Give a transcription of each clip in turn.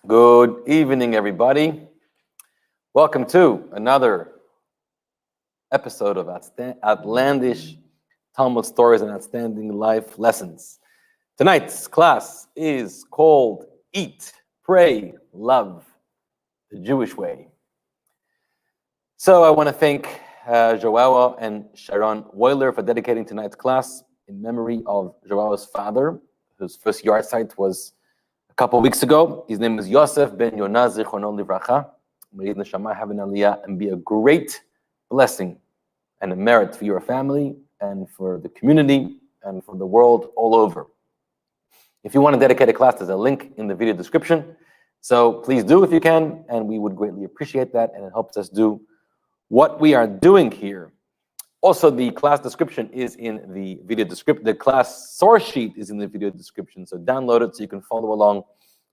Good evening, everybody. Welcome to another episode of Outlandish Talmud Stories and Outstanding Life Lessons. Tonight's class is called Eat, Pray, Love, the Jewish Way. So I want to thank Joao and Sharon Weiler for dedicating tonight's class in memory of Joao's father, whose first yard site was a couple of weeks ago. His name is Yosef ben Yonah Zichrono Livracha. May his neshama have an aliyah and be a great blessing and a merit for your family and for the community and for the world all over. If you want to dedicate a class, there's a link in the video description. So please do if you can, and we would greatly appreciate that, and it helps us do what we are doing here. Also, the class description is in the video description. The class source sheet is in the video description, so download it so you can follow along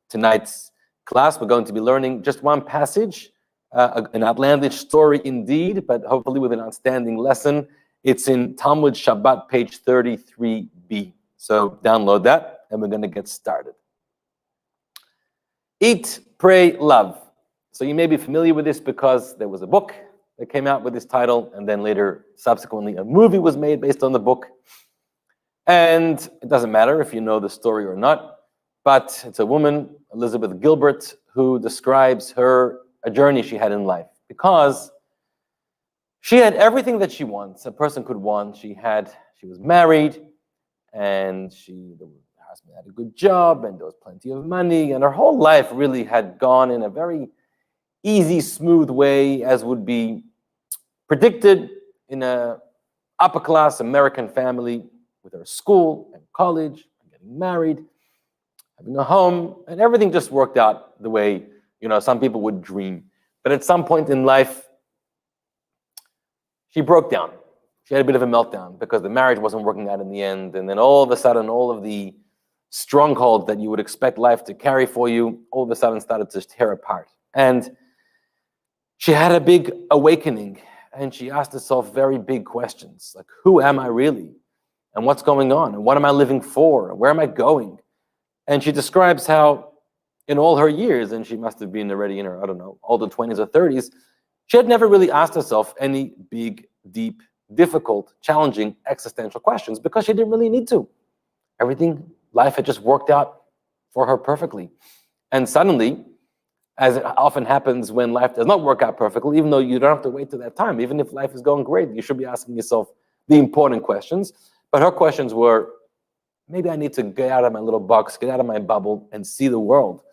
tonight's class. We're going to be learning just one passage, an outlandish story indeed, but hopefully with an outstanding lesson. It's in Talmud Shabbat, page 33b. So download that, and we're going to get started. Eat, pray, love. So you may be familiar with this because there was a book that came out with this title, and then later, subsequently, a movie was made based on the book. And it doesn't matter if you know the story or not, but it's a woman, Elizabeth Gilbert, who describes a journey she had in life, because she had everything that she wants, a person could want. She was married, and the husband had a good job, and there was plenty of money, and her whole life really had gone in a very easy, smooth way, as would be predicted in a upper-class American family with her school and college, and getting married, having a home, and everything just worked out the way, some people would dream. But at some point in life, she broke down. She had a bit of a meltdown because the marriage wasn't working out in the end, and then all of a sudden, all of the strongholds that you would expect life to carry for you, all of a sudden started to tear apart. And she had a big awakening, and she asked herself very big questions, like, who am I really? And what's going on? And what am I living for? And where am I going? And she describes how in all her years, and she must have been already in her, older 20s or 30s, she had never really asked herself any big, deep, difficult, challenging existential questions because she didn't really need to. Life had just worked out for her perfectly. And suddenly, as it often happens when life does not work out perfectly, even though you don't have to wait till that time, even if life is going great, you should be asking yourself the important questions. But her questions were, maybe I need to get out of my little box, get out of my bubble, and see the world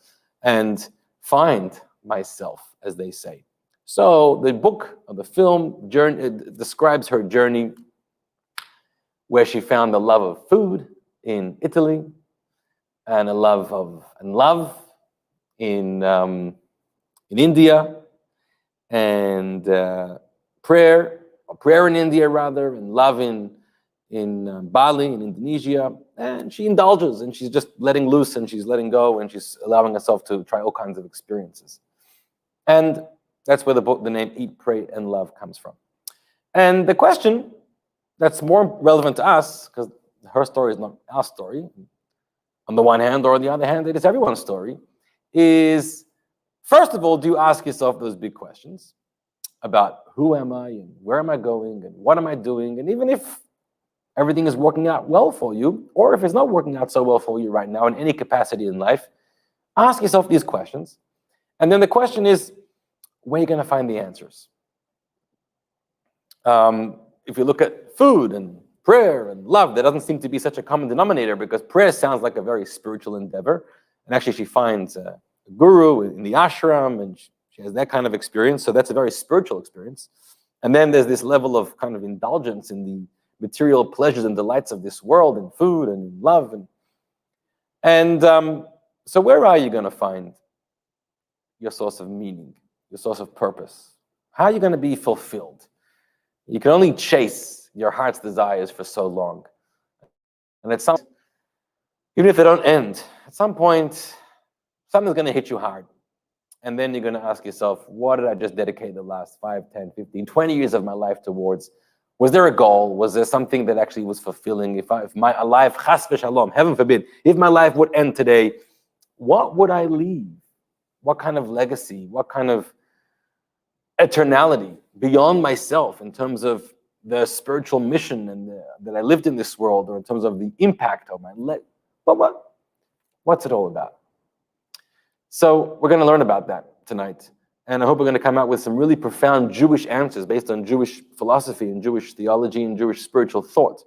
and find myself, as they say. So the book or the film describes her journey where she found the love of food in Italy and love in India, and prayer in India rather, and love in Bali, in Indonesia. And she indulges, and she's just letting loose, and she's letting go, and she's allowing herself to try all kinds of experiences. And that's where the name Eat, Pray, and Love comes from. And the question that's more relevant to us, because her story is not our story, on the one hand, or on the other hand, it is everyone's story, is, first of all, do you ask yourself those big questions about who am I, and where am I going, and what am I doing? And even if everything is working out well for you, or if it's not working out so well for you right now in any capacity in life, ask yourself these questions. And then the question is, where are you going to find the answers? If you look at food and prayer and love, there doesn't seem to be such a common denominator because prayer sounds like a very spiritual endeavor. And actually, she finds a guru in the ashram, and she has that kind of experience. So that's a very spiritual experience. And then there's this level of kind of indulgence in the material pleasures and delights of this world, and food and love. And so where are you going to find your source of meaning, your source of purpose? How are you going to be fulfilled? You can only chase your heart's desires for so long. And at some, even if they don't end, at some point, something's going to hit you hard. And then you're going to ask yourself, what did I just dedicate the last 5, 10, 15, 20 years of my life towards? Was there a goal? Was there something that actually was fulfilling? If my life, chas v'shalom, heaven forbid, if my life would end today, what would I leave what kind of legacy, what kind of eternality beyond myself in terms of the spiritual mission and that I lived in this world, or in terms of the impact of my life. But what's it all about? So we're going to learn about that tonight. And I hope we're going to come out with some really profound Jewish answers based on Jewish philosophy and Jewish theology and Jewish spiritual thought.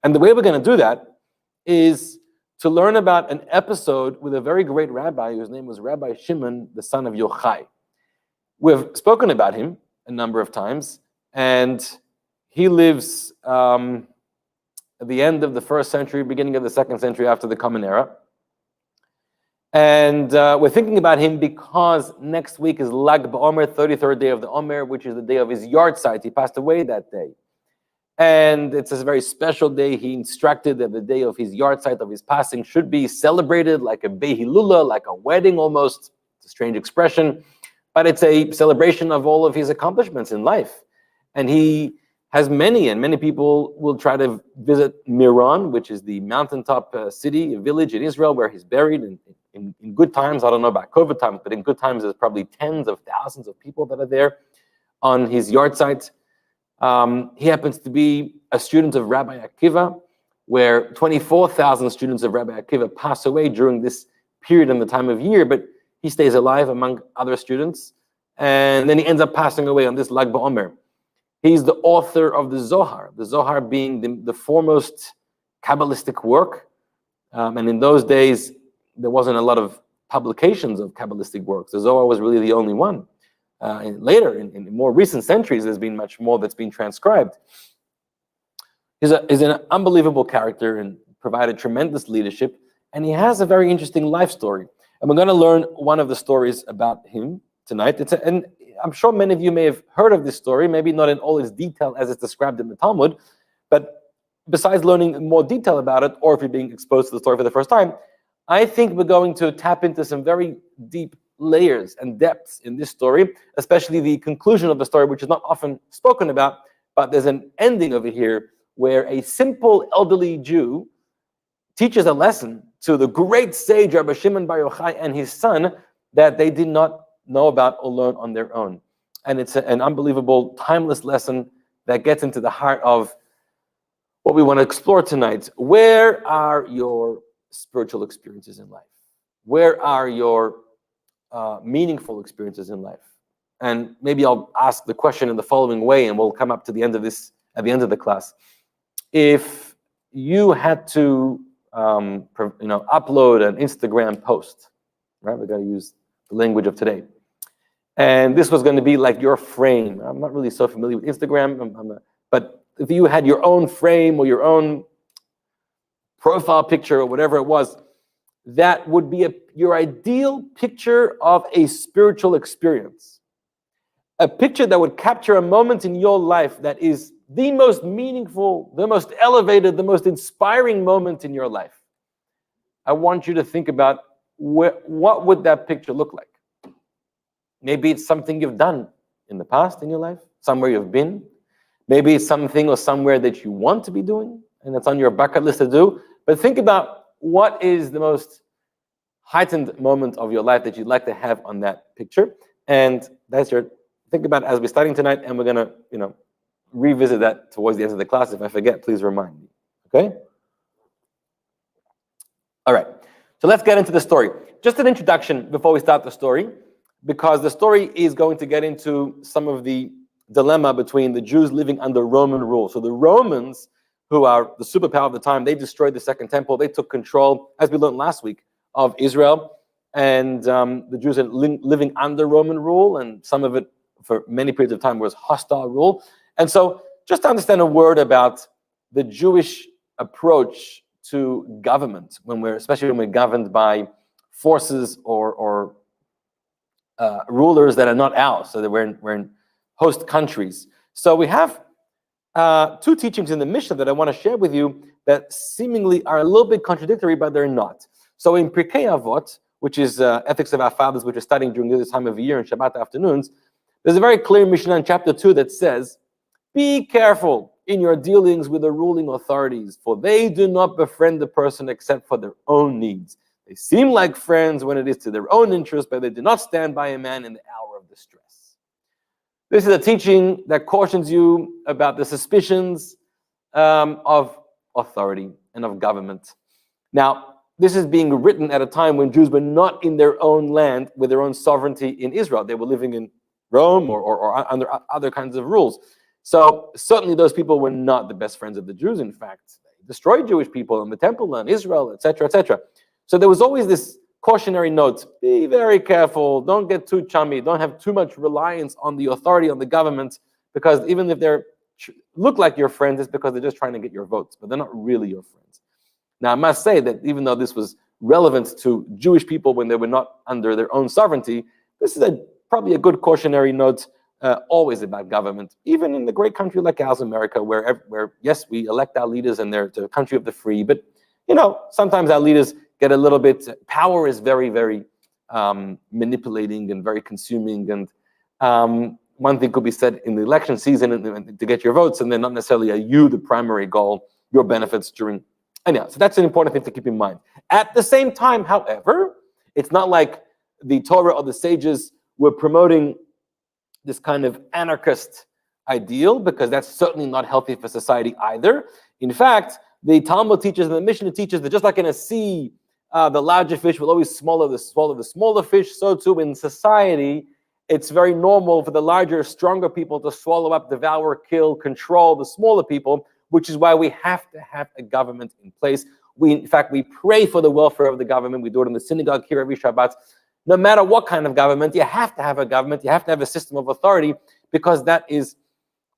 And the way we're going to do that is to learn about an episode with a very great rabbi whose name was Rabbi Shimon, the son of Yochai. We've spoken about him a number of times, and he lives at the end of the 1st century, beginning of the 2nd century after the Common Era. And we're thinking about him because next week is Lag BaOmer, 33rd day of the Omer, which is the day of his yahrzeit. He passed away that day. And it's a very special day. He instructed that the day of his yahrzeit, of his passing, should be celebrated like a behilula, like a wedding almost. It's a strange expression, but it's a celebration of all of his accomplishments in life. And he has many, and many people will try to visit Miron, which is the mountaintop city, a village in Israel where he's buried. In good times, I don't know about COVID times, but in good times, there's probably tens of thousands of people that are there on his yahrzeit. He happens to be a student of Rabbi Akiva, where 24,000 students of Rabbi Akiva pass away during this period in the time of year, but he stays alive among other students, and then he ends up passing away on this Lag BaOmer. He's the author of the Zohar being the foremost Kabbalistic work, and in those days, there wasn't a lot of publications of Kabbalistic works. The Zohar was really the only one. And later, in more recent centuries, there's been much more that's been transcribed. He's an unbelievable character and provided tremendous leadership, and he has a very interesting life story. And we're going to learn one of the stories about him tonight. And I'm sure many of you may have heard of this story, maybe not in all its detail as it's described in the Talmud, but besides learning more detail about it, or if you're being exposed to the story for the first time, I think we're going to tap into some very deep layers and depths in this story, especially the conclusion of the story, which is not often spoken about, but there's an ending over here where a simple elderly Jew teaches a lesson to the great sage Rabbi Shimon bar Yochai and his son that they did not know about or learn on their own. And it's an unbelievable, timeless lesson that gets into the heart of what we want to explore tonight. Where are your spiritual experiences in life? Where are your meaningful experiences in life? And maybe I'll ask the question in the following way, and we'll come up to the end of this at the end of the class. If you had to upload an Instagram post, right? We got to use the language of today. And this was going to be like your frame. I'm not really so familiar with Instagram, but if you had your own frame or your own profile picture or whatever it was, that would be your ideal picture of a spiritual experience. A picture that would capture a moment in your life that is the most meaningful, the most elevated, the most inspiring moment in your life. I want you to think about what would that picture look like? Maybe it's something you've done in the past in your life, somewhere you've been. Maybe it's something or somewhere that you want to be doing, and it's on your bucket list to do. But think about what is the most heightened moment of your life that you'd like to have on that picture. And think about it as we're starting tonight, and we're going to, revisit that towards the end of the class. If I forget, please remind me. Okay? All right. So let's get into the story. Just an introduction before we start the story, because the story is going to get into some of the dilemma between the Jews living under Roman rule. So the Romans, who are the superpower of the time, they destroyed the Second Temple. They took control, as we learned last week, of Israel. And the Jews are living under Roman rule, and some of it for many periods of time was hostile rule. And so just to understand a word about the Jewish approach to government, especially when we're governed by forces or rulers that are not ours, so that we're in host countries. So we have two teachings in the Mishnah that I want to share with you that seemingly are a little bit contradictory, but they're not. So in Pirkei Avot, which is Ethics of Our Fathers, which we're studying during this time of year in Shabbat afternoons, there's a very clear Mishnah in chapter 2 that says, "Be careful in your dealings with the ruling authorities, for they do not befriend the person except for their own needs. They seem like friends when it is to their own interest, but they do not stand by a man in the hour of distress. This is a teaching that cautions you about the suspicions of authority and of government. Now, this is being written at a time when Jews were not in their own land with their own sovereignty in Israel. They were living in Rome or under other kinds of rules. So certainly those people were not the best friends of the Jews. In fact, they destroyed Jewish people in the temple and Israel, etc., etc. So there was always this cautionary note: be very careful, don't get too chummy, don't have too much reliance on the authority, on the government, because even if they look like your friends, it's because they're just trying to get your votes, but they're not really your friends. Now, I must say that even though this was relevant to Jewish people when they were not under their own sovereignty, this is probably a good cautionary note always about government, even in the great country like ours, America, where yes, we elect our leaders and they're the country of the free, but sometimes our leaders get a little bit, power is very, very manipulating and very consuming, and one thing could be said in the election season to get your votes, and then not necessarily are you the primary goal, your benefits during. Anyhow, so that's an important thing to keep in mind. At the same time, however, it's not like the Torah or the sages were promoting this kind of anarchist ideal, because that's certainly not healthy for society either. In fact, the Talmud teaches and the Mishnah teaches that just like in a sea, the larger fish will always swallow the smaller fish, so too in society, it's very normal for the larger, stronger people to swallow up, devour, kill, control the smaller people, which is why we have to have a government in place. In fact, we pray for the welfare of the government. We do it in the synagogue here every Shabbat. No matter what kind of government, you have to have a government. You have to have a system of authority, because that is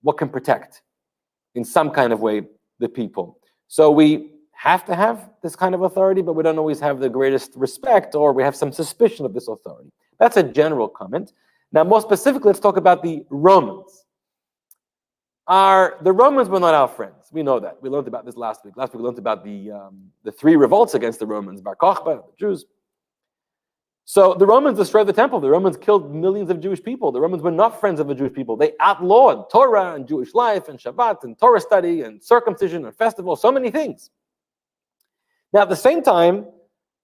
what can protect, in some kind of way, the people. So we have to have this kind of authority, but we don't always have the greatest respect, or we have some suspicion of this authority. That's a general comment. Now, more specifically, let's talk about the Romans. The Romans were not our friends. We know that. We learned about this last week. Last week we learned about the three revolts against the Romans, Bar Kokhba, the Jews. So the Romans destroyed the temple. The Romans killed millions of Jewish people. The Romans were not friends of the Jewish people. They outlawed Torah and Jewish life and Shabbat and Torah study and circumcision and festivals, so many things. Now, at the same time,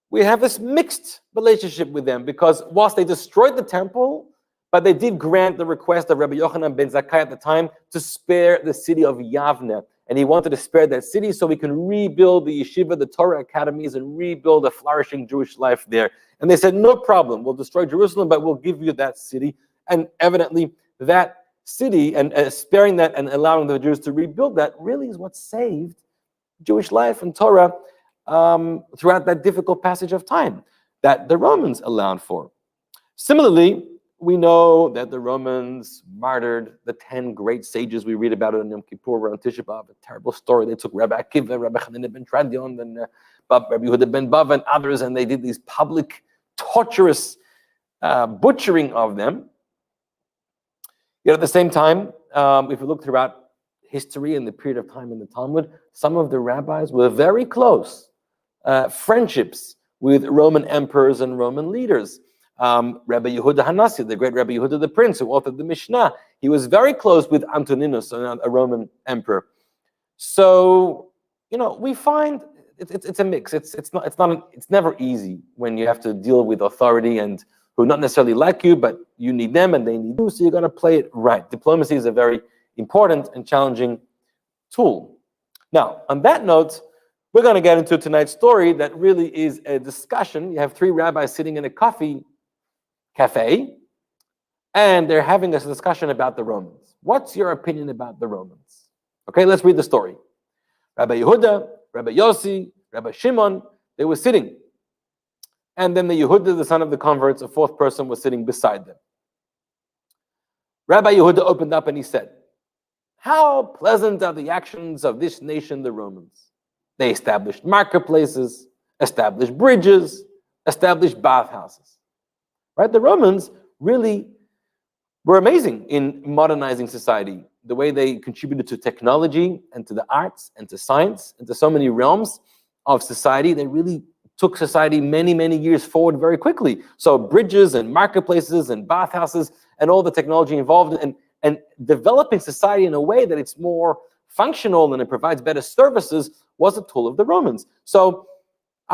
we have this mixed relationship with them, because whilst they destroyed the temple, but they did grant the request of Rabbi Yochanan ben Zakkai at the time to spare the city of Yavne. And he wanted to spare that city so we can rebuild the yeshiva, the Torah academies, and rebuild a flourishing Jewish life there. And they said, no problem, we'll destroy Jerusalem, but we'll give you that city. And evidently, that city, and sparing that and allowing the Jews to rebuild that, really is what saved Jewish life and Torah throughout that difficult passage of time that the Romans allowed for. Similarly, we know that the Romans martyred the 10 great sages. We read about it on Yom Kippur or on Tisha B'Av, a terrible story. They took Rabbi Akiva, Rabbi Chanina ben Tradion, and Rabbi Yehuda ben Bava and others, and they did these public, torturous butchering of them. Yet at the same time, if you look throughout history and the period of time in the Talmud, some of the rabbis were very close friendships with Roman emperors and Roman leaders. Rabbi Yehuda Hanassi, the great Rabbi Yehuda the Prince, who authored the Mishnah, he was very close with Antoninus, a Roman emperor. So, we find it's a mix. It's never easy when you have to deal with authority and who not necessarily like you, but you need them and they need you. So you got to play it right. Diplomacy is a very important and challenging tool. Now, on that note, we're going to get into tonight's story that really is a discussion. You have three rabbis sitting in a cafe, and they're having this discussion about the Romans. What's your opinion about the Romans? Okay, let's read the story. Rabbi Yehuda, Rabbi Yossi, Rabbi Shimon, they were sitting. And then the Yehuda, the son of the converts, a fourth person, was sitting beside them. Rabbi Yehuda opened up and he said, how pleasant are the actions of this nation, the Romans. They established marketplaces, established bridges, established bathhouses. Right? The Romans really were amazing in modernizing society. The way they contributed to technology and to the arts and to science and to so many realms of society, they really took society many, many years forward very quickly. So bridges and marketplaces and bathhouses and all the technology involved and developing society in a way that it's more functional and it provides better services was a tool of the Romans. So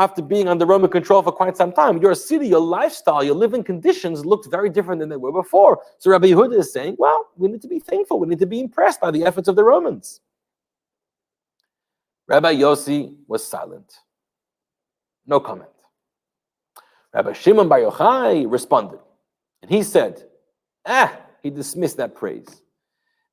after being under Roman control for quite some time. Your city, your lifestyle, your living conditions looked very different than they were before. So Rabbi Yehuda is saying, well, we need to be thankful. We need to be impressed by the efforts of the Romans. Rabbi Yossi was silent. No comment. Rabbi Shimon bar Yochai responded. And he said, he dismissed that praise.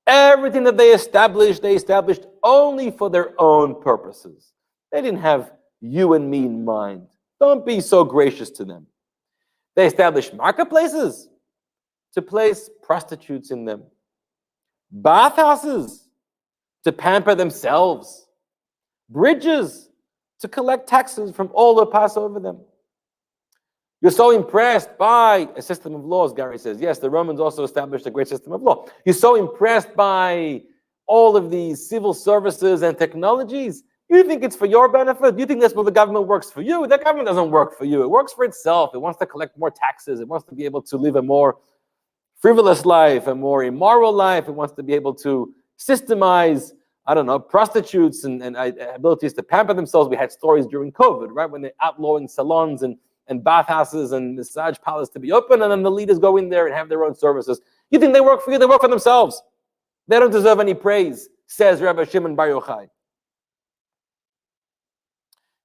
Everything that they established only for their own purposes. They didn't have you and me in mind. Don't be so gracious to them. They established marketplaces to place prostitutes in them. Bathhouses to pamper themselves. Bridges to collect taxes from all who pass over them. You're so impressed by a system of laws, Gary says. Yes, the Romans also established a great system of law. You're so impressed by all of these civil services and technologies. You think it's for your benefit? You think that's what the government works for you? The government doesn't work for you. It works for itself. It wants to collect more taxes. It wants to be able to live a more frivolous life, a more immoral life. It wants to be able to systemize, prostitutes and abilities to pamper themselves. We had stories during COVID, right? When they're outlawing salons and bathhouses and massage parlors to be open, and then the leaders go in there and have their own services. You think they work for you? They work for themselves. They don't deserve any praise, says Rabbi Shimon bar Yochai.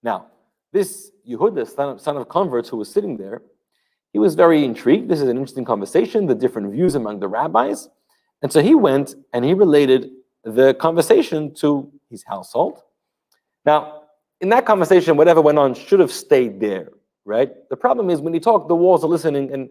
Now, this Yehuda, son of converts who was sitting there, he was very intrigued. This is an interesting conversation, the different views among the rabbis. And so he went and he related the conversation to his household. Now, in that conversation, whatever went on should have stayed there. Right? The problem is when he talked, the walls are listening, and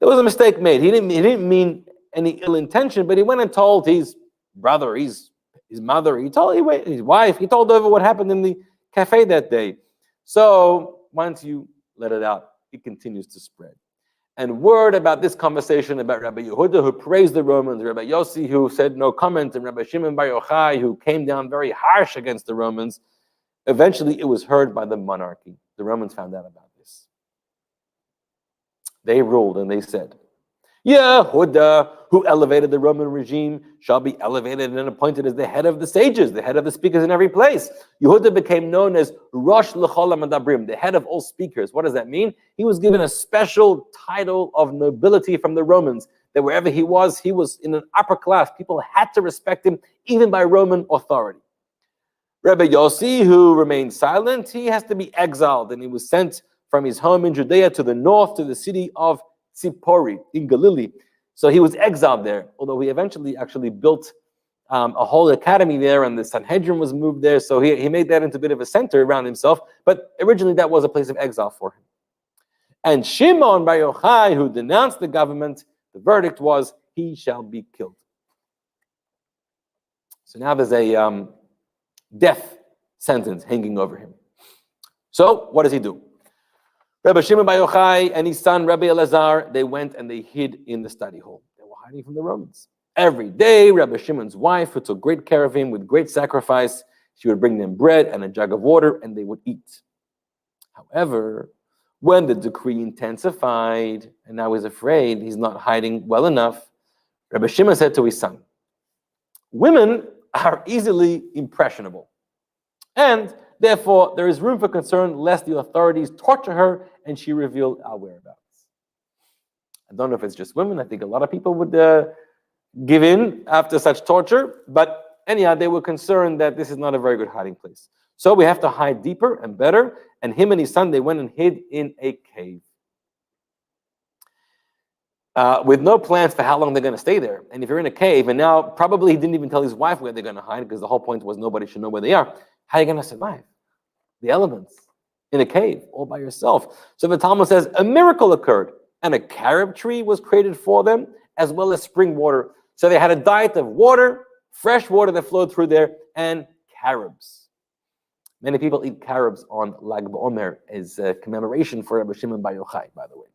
there was a mistake made. He didn't mean any ill intention, but he went and told his brother, his mother, his wife, he told over what happened in the cafe that day. So once you let it out, it continues to spread. And word about this conversation about Rabbi Yehuda, who praised the Romans, Rabbi Yossi, who said no comment, and Rabbi Shimon bar Yochai, who came down very harsh against the Romans, eventually it was heard by the monarchy. The Romans found out about this. They ruled and they said, Yehuda, who elevated the Roman regime, shall be elevated and appointed as the head of the sages, the head of the speakers in every place. Yehuda became known as Rosh L'chol HaMadabrim, the head of all speakers. What does that mean? He was given a special title of nobility from the Romans, that wherever he was in an upper class. People had to respect him, even by Roman authority. Rabbi Yossi, who remained silent, he has to be exiled, and he was sent from his home in Judea to the north to the city of Tzipori in Galilee. So he was exiled there, although he eventually actually built a whole academy there, and the Sanhedrin was moved there, so he made that into a bit of a center around himself, but originally that was a place of exile for him. And Shimon bar Yochai, who denounced the government, the verdict was, he shall be killed. So now there's a death sentence hanging over him. So what does he do? Rabbi Shimon bar Yochai and his son Rabbi Elazar, they went and they hid in the study hall. They were hiding from the Romans. Every day, Rabbi Shimon's wife, who took great care of him with great sacrifice, she would bring them bread and a jug of water, and they would eat. However, when the decree intensified, and now he's afraid he's not hiding well enough, Rabbi Shimon said to his son, women are easily impressionable, and therefore there is room for concern lest the authorities torture her and she reveal our whereabouts. I don't know if it's just women. I think a lot of people would give in after such torture, but anyhow, they were concerned that this is not a very good hiding place. So we have to hide deeper and better, and him and his son, they went and hid in a cave. With no plans for how long they're going to stay there. And if you're in a cave, and now probably he didn't even tell his wife where they're going to hide, because the whole point was nobody should know where they are. How are you going to survive? The elements in a cave, all by yourself. So the Talmud says a miracle occurred, and a carob tree was created for them, as well as spring water. So they had a diet of water, fresh water that flowed through there, and carobs. Many people eat carobs on Lag BaOmer as a commemoration for Rabbi Shimon bar Yochai, by the way.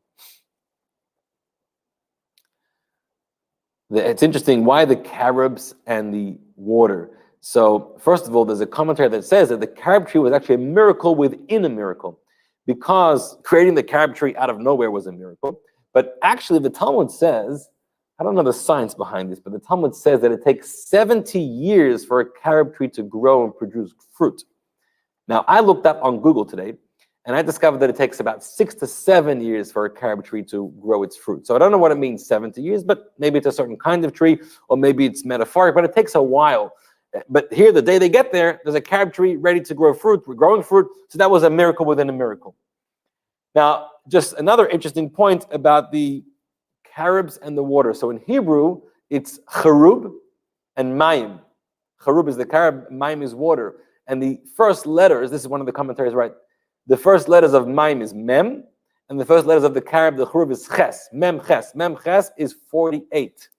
It's interesting, why the carobs and the water? So first of all, there's a commentary that says that the carob tree was actually a miracle within a miracle, because creating the carob tree out of nowhere was a miracle. But actually the Talmud says, I don't know the science behind this, but the Talmud says that it takes 70 years for a carob tree to grow and produce fruit. Now, I looked up on Google today, And I discovered that it takes about 6 to 7 years for a carob tree to grow its fruit. So I don't know what it means, 70 years, but maybe it's a certain kind of tree, or maybe it's metaphoric, but it takes a while. But here, the day they get there, there's a carob tree ready to grow fruit, growing fruit. So that was a miracle within a miracle. Now, just another interesting point about the carobs and the water. So in Hebrew, it's charub and mayim. Charub is the carob, mayim is water. And the first letters, this is one of the commentaries, right? The first letters of mayim is mem, and the first letters of the carob, the charub, is ches. Mem ches. Mem ches is 48.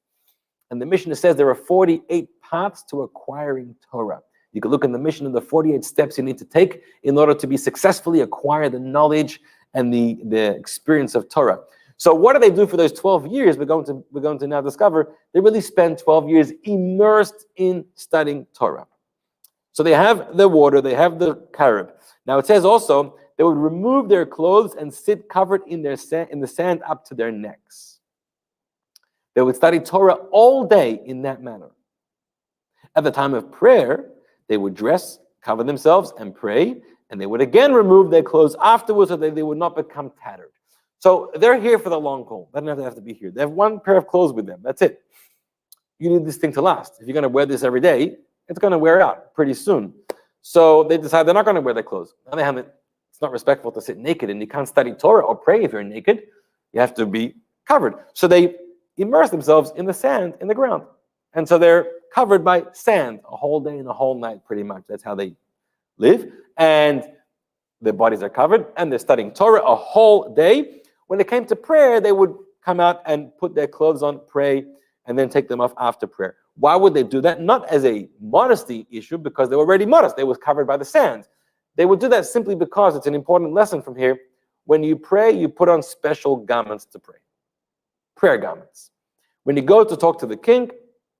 And the Mishnah says there are 48 paths to acquiring Torah. You can look in the Mishnah, the 48 steps you need to take in order to be successfully acquire the knowledge and the experience of Torah. So what do they do for those 12 years? We're going to now discover they really spend 12 years immersed in studying Torah. So they have the water, they have the carob. Now it says also they would remove their clothes and sit covered in the sand up to their necks. They would study Torah all day in that manner. At the time of prayer, they would dress, cover themselves, and pray, and they would again remove their clothes afterwards so that they would not become tattered. So they're here for the long haul. They don't have to be here. They have one pair of clothes with them. That's it. You need this thing to last. If you're going to wear this every day, it's going to wear out pretty soon. So they decide they're not going to wear their clothes. On the other hand, it's not respectful to sit naked, and you can't study Torah or pray if you're naked. You have to be covered. So they immerse themselves in the sand, in the ground. And so they're covered by sand a whole day and a whole night, pretty much. That's how they live. And their bodies are covered, and they're studying Torah a whole day. When it came to prayer, they would come out and put their clothes on, pray, and then take them off after prayer. Why would they do that? Not as a modesty issue, because they were already modest. They were covered by the sand. They would do that simply because it's an important lesson from here. When you pray, you put on special garments to pray. Prayer garments. When you go to talk to the king,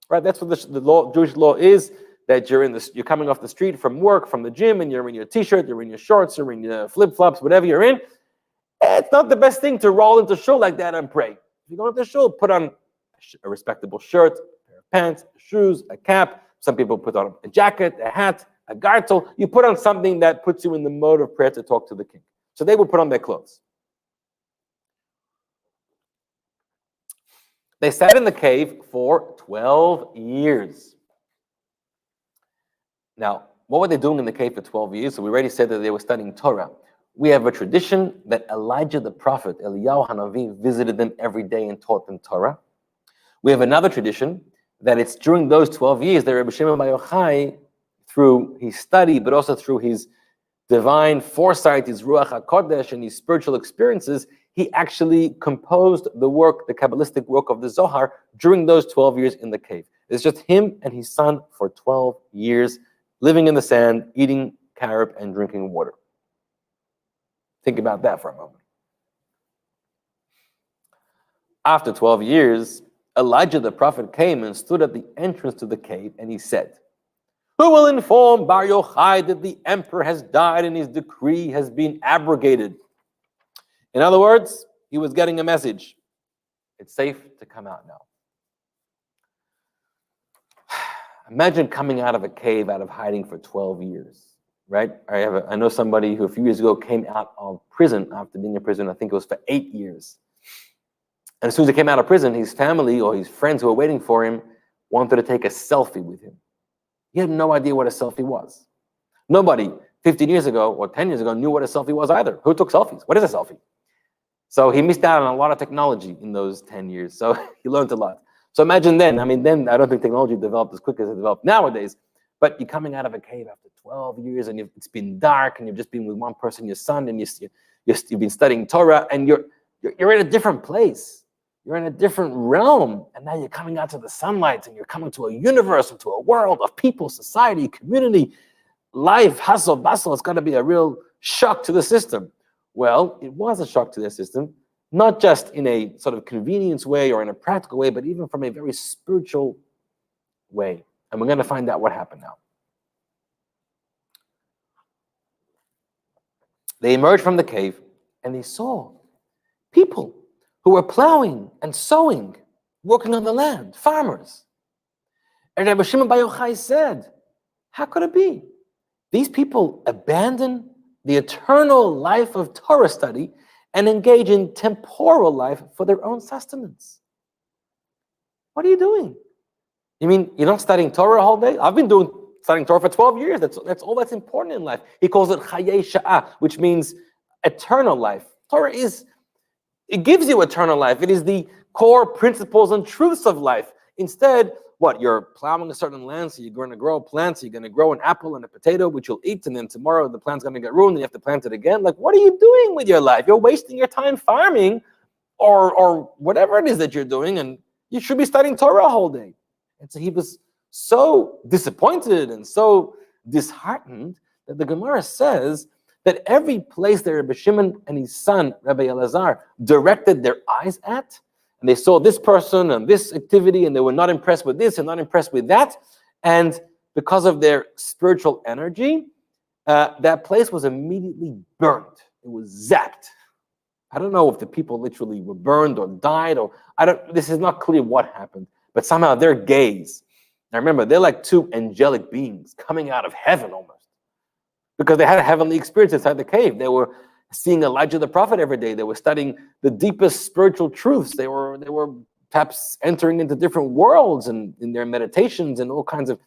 right, that's what the law, Jewish law is, that you're coming off the street from work, from the gym, and you're in your t-shirt, you're in your shorts, you're in your flip-flops, whatever you're in. It's not the best thing to roll into shul like that and pray. If you go into shul, put on a respectable shirt, a pair of pants, shoes, a cap. Some people put on a jacket, a hat, a gartel. You put on something that puts you in the mode of prayer to talk to the king. So they would put on their clothes. They sat in the cave for 12 years. Now, what were they doing in the cave for 12 years? So we already said that they were studying Torah. We have a tradition that Elijah the prophet, Eliyahu Hanavi, visited them every day and taught them Torah. We have another tradition that it's during those 12 years that Rabbi Shimon bar Yochai, through his study, but also through his divine foresight, his Ruach HaKodesh, and his spiritual experiences, he actually composed the work, the Kabbalistic work of the Zohar during those 12 years in the cave. It's just him and his son for 12 years, living in the sand, eating carob, and drinking water. Think about that for a moment. After 12 years, Elijah the prophet came and stood at the entrance to the cave, and he said, "Who will inform Bar Yochai that the emperor has died and his decree has been abrogated?" In other words, he was getting a message. It's safe to come out now. Imagine coming out of a cave, out of hiding for 12 years. Right? I know somebody who a few years ago came out of prison after being in prison. I think it was for 8 years. And as soon as he came out of prison, his family or his friends who were waiting for him wanted to take a selfie with him. He had no idea what a selfie was. Nobody 15 years ago or 10 years ago knew what a selfie was either. Who took selfies? What is a selfie? So he missed out on a lot of technology in those 10 years. So he learned a lot. So imagine then, then I don't think technology developed as quick as it developed nowadays. But you're coming out of a cave after 12 years, and it's been dark, and you've just been with one person, your son, and you've been studying Torah, and you're in a different place. You're in a different realm, and now you're coming out to the sunlight, and you're coming to a universe, into a world of people, society, community, life, hustle, bustle. It's got to be a real shock to the system. Well, it was a shock to their system, not just in a sort of convenience way or in a practical way, but even from a very spiritual way. And we're going to find out what happened now. They emerged from the cave, and they saw people who were plowing and sowing, working on the land, farmers. And Rabbi Shimon bar Yochai said, how could it be? These people abandon the eternal life of Torah study and engage in temporal life for their own sustenance. What are you doing? You mean you're not studying Torah a whole day? I've been studying Torah for 12 years. That's all that's important in life. He calls it Chayei Sha'ah, which means eternal life. Torah it gives you eternal life. It is the core principles and truths of life. Instead, what? You're plowing a certain land, so you're going to grow plants, you're going to grow an apple and a potato, which you'll eat, and then tomorrow the plant's going to get ruined, and you have to plant it again. Like, what are you doing with your life? You're wasting your time farming or whatever it is that you're doing, and you should be studying Torah a whole day. And so he was so disappointed and so disheartened that the Gemara says that every place that Rabbi Shimon and his son, Rabbi Elazar, directed their eyes at, and they saw this person and this activity, and they were not impressed with this and not impressed with that, and because of their spiritual energy, that place was immediately burned. It was zapped. I don't know if the people literally were burned or died, this is not clear what happened, but somehow their gaze, now remember, they're like two angelic beings coming out of heaven almost, because they had a heavenly experience inside the cave. They were seeing Elijah the prophet every day. They were studying the deepest spiritual truths. They were perhaps entering into different worlds and in their meditations and all kinds of,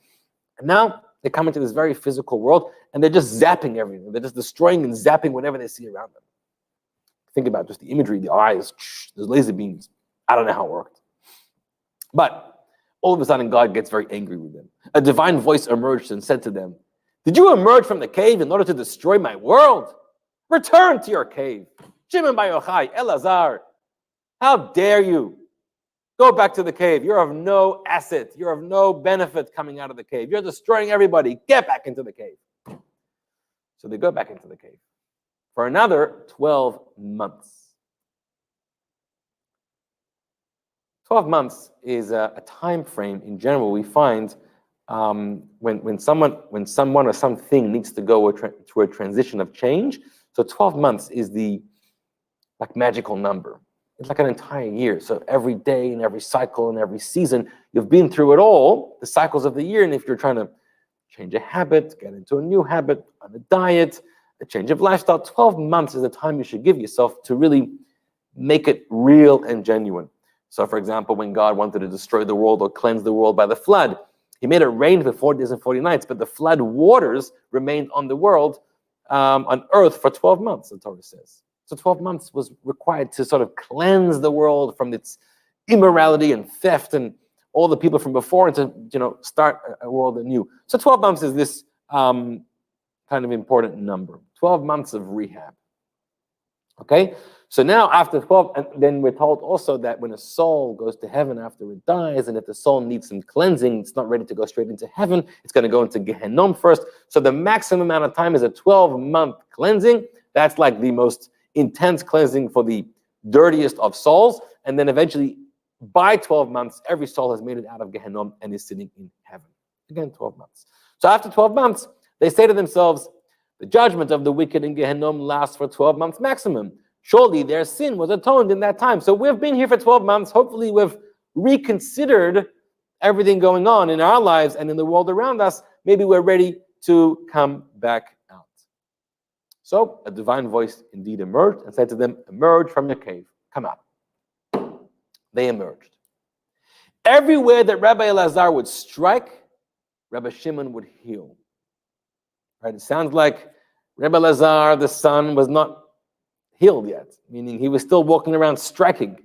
and now they come into this very physical world and they're just zapping everything. They're just destroying and zapping whatever they see around them. Think about just the imagery, the eyes, those laser beams. I don't know how it worked. But all of a sudden, God gets very angry with them. A divine voice emerged and said to them, "Did you emerge from the cave in order to destroy my world? Return to your cave. Shimon by Yochai, Elazar, how dare you? Go back to the cave. You're of no asset. You're of no benefit coming out of the cave. You're destroying everybody. Get back into the cave." So they go back into the cave for another 12 months. 12 months is a time frame in general we find when someone or something needs to go through a transition of change. So 12 months is the magical number. It's like an entire year. So every day and every cycle and every season, you've been through it all, the cycles of the year. And if you're trying to change a habit, get into a new habit, on a diet, a change of lifestyle, 12 months is the time you should give yourself to really make it real and genuine. So for example, when God wanted to destroy the world or cleanse the world by the flood, he made it rain for 40 days and 40 nights, but the flood waters remained on the world, on earth for 12 months, the Torah says. So 12 months was required to sort of cleanse the world from its immorality and theft and all the people from before, and to start a world anew. So 12 months is this kind of important number. 12 months of rehab. Okay? So now after 12, and then we're told also that when a soul goes to heaven after it dies, and if the soul needs some cleansing, it's not ready to go straight into heaven, it's going to go into Gehenom first. So the maximum amount of time is a 12-month cleansing. That's like the most intense cleansing for the dirtiest of souls. And then eventually, by 12 months, every soul has made it out of Gehenom and is sitting in heaven. Again, 12 months. So after 12 months, they say to themselves, the judgment of the wicked in Gehenom lasts for 12 months maximum. Surely their sin was atoned in that time. So we've been here for 12 months. Hopefully we've reconsidered everything going on in our lives and in the world around us. Maybe we're ready to come back out. So a divine voice indeed emerged and said to them, emerge from your cave. Come out. They emerged. Everywhere that Rabbi Elazar would strike, Rabbi Shimon would heal. Right? It sounds like Rabbi Elazar, the son, was not healed yet, meaning he was still walking around striking.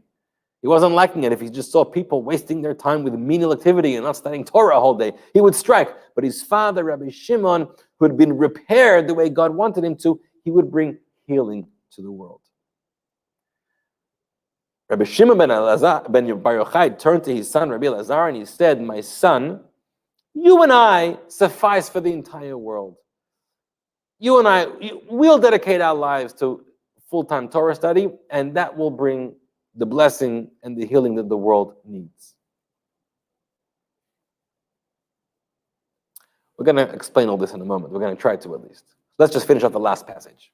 He wasn't liking it if he just saw people wasting their time with menial activity and not studying Torah a whole day. He would strike. But his father, Rabbi Shimon, who had been repaired the way God wanted him to, he would bring healing to the world. Rabbi Shimon ben Yochai turned to his son, Rabbi Elazar, and he said, my son, you and I suffice for the entire world. You and I, we'll dedicate our lives to full-time Torah study, and that will bring the blessing and the healing that the world needs. We're going to explain all this in a moment. We're going to try to at least. Let's just finish off the last passage.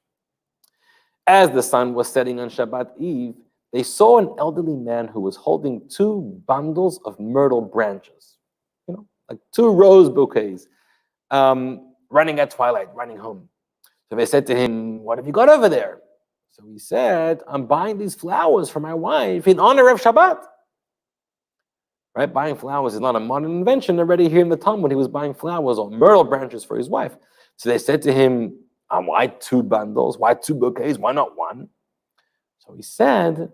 As the sun was setting on Shabbat Eve, they saw an elderly man who was holding 2 bundles of myrtle branches, like 2 rose bouquets, running at twilight, running home. So they said to him, what have you got over there? So he said, I'm buying these flowers for my wife in honor of Shabbat. Right? Buying flowers is not a modern invention. Already here in the Talmud, he was buying flowers or myrtle branches for his wife. So they said to him, why 2 bundles? Why 2 bouquets? Why not 1? So he said,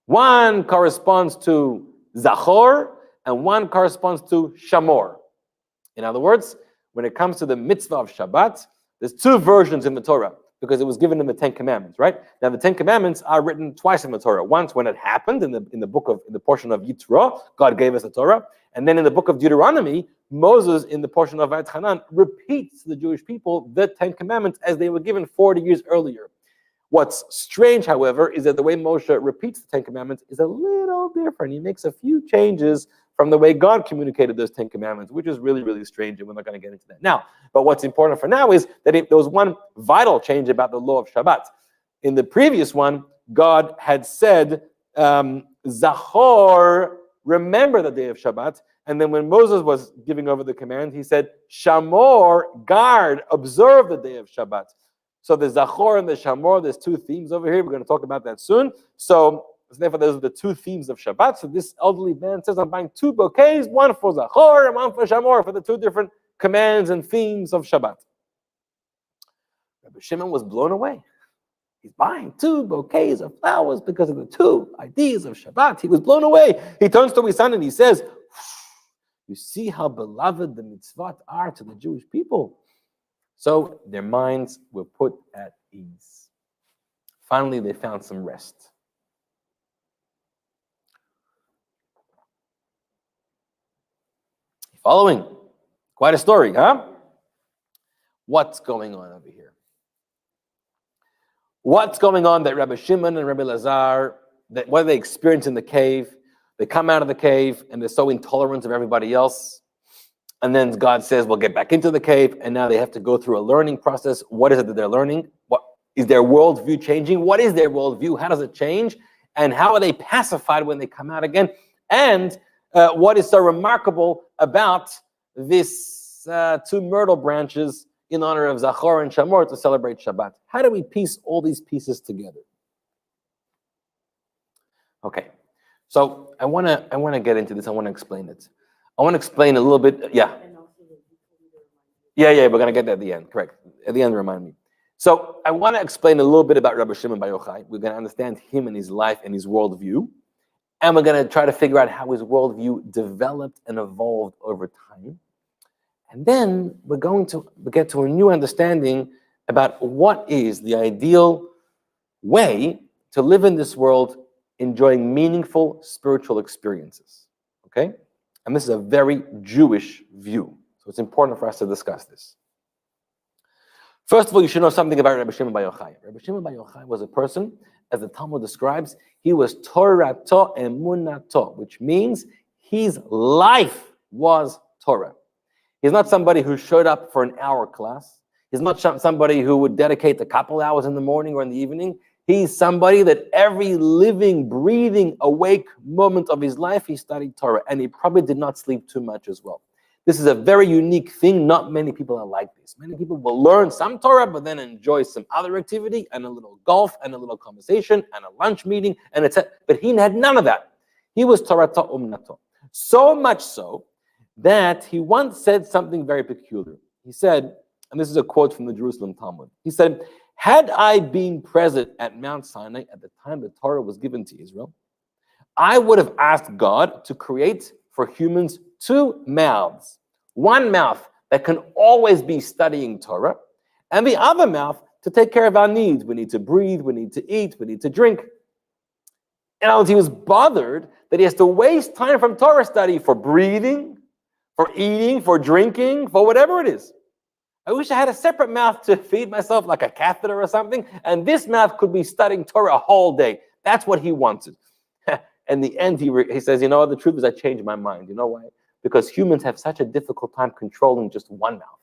1 corresponds to Zachor and 1 corresponds to Shamor. In other words, when it comes to the mitzvah of Shabbat, there's 2 versions in the Torah because it was given in the 10 Commandments, right? Now the 10 Commandments are written twice in the Torah. Once when it happened in the portion of Yitro, God gave us the Torah, and then in the book of Deuteronomy, Moses in the portion of Vayet Hanan repeats to the Jewish people the 10 Commandments as they were given 40 years earlier. What's strange, however, is that the way Moshe repeats the 10 Commandments is a little different. He makes a few changes from the way God communicated those 10 Commandments, which is really, really strange, and we're not going to get into that now. But what's important for now is that there was one vital change about the law of Shabbat. In the previous one, God had said, Zachor, remember the day of Shabbat. And then when Moses was giving over the command, he said, Shamor, guard, observe the day of Shabbat. So the Zachor and the Shamor, there's 2 themes over here. We're going to talk about that soon. So therefore, those are the 2 themes of Shabbat. So this elderly man says, I'm buying 2 bouquets, 1 for Zachor and 1 for Shamor, for the 2 different commands and themes of Shabbat. Rabbi Shimon was blown away. He's buying 2 bouquets of flowers because of the 2 ideas of Shabbat. He was blown away. He turns to his son and he says, you see how beloved the mitzvot are to the Jewish people. So their minds were put at ease. Finally, they found some rest. Following? Quite a story, huh? What's going on over here? What's going on that Rabbi Shimon and Rabbi Lazar, what do they experience in the cave? They come out of the cave and they're so intolerant of everybody else. And then God says, well, get back into the cave. And now they have to go through a learning process. What is it that they're learning? What is their worldview changing? What is their worldview? How does it change? And how are they pacified when they come out again? And what is so remarkable about this 2 myrtle branches in honor of Zachor and Shamor to celebrate Shabbat? How do we piece all these pieces together? Okay, so I want to get into this. I want to explain it. I want to explain a little bit. Yeah. We're going to get that at the end. Correct. At the end, remind me. So I want to explain a little bit about Rabbi Shimon bar Yochai. We're going to understand him and his life and his worldview. And we're going to try to figure out how his worldview developed and evolved over time. And then we're going to get to a new understanding about what is the ideal way to live in this world, enjoying meaningful spiritual experiences. Okay? And this is a very Jewish view. So it's important for us to discuss this. First of all, you should know something about Rabbi Shimon bar Yochai. Rabbi Shimon bar Yochai was a person, as the Talmud describes, he was Torato emunato, which means his life was Torah. He's not somebody who showed up for an hour class. He's not somebody who would dedicate a couple hours in the morning or in the evening. He's somebody that every living, breathing, awake moment of his life, he studied Torah. And he probably did not sleep too much as well. This is a very unique thing. Not many people are like this. Many people will learn some Torah, but then enjoy some other activity and a little golf and a little conversation and a lunch meeting, and etc. But he had none of that. He was Torata umnato. So much so that he once said something very peculiar. He said, and this is a quote from the Jerusalem Talmud. He said, had I been present at Mount Sinai at the time the Torah was given to Israel, I would have asked God to create for humans 2 mouths. One mouth that can always be studying Torah, and the other mouth to take care of our needs. We need to breathe, we need to eat, we need to drink. And he was bothered that he has to waste time from Torah study for breathing, for eating, for drinking, for whatever it is. I wish I had a separate mouth to feed myself like a catheter or something, and this mouth could be studying Torah a whole day. That's what he wanted. In the end, he says, you know what, the truth is I changed my mind. You know why? Because humans have such a difficult time controlling just one mouth.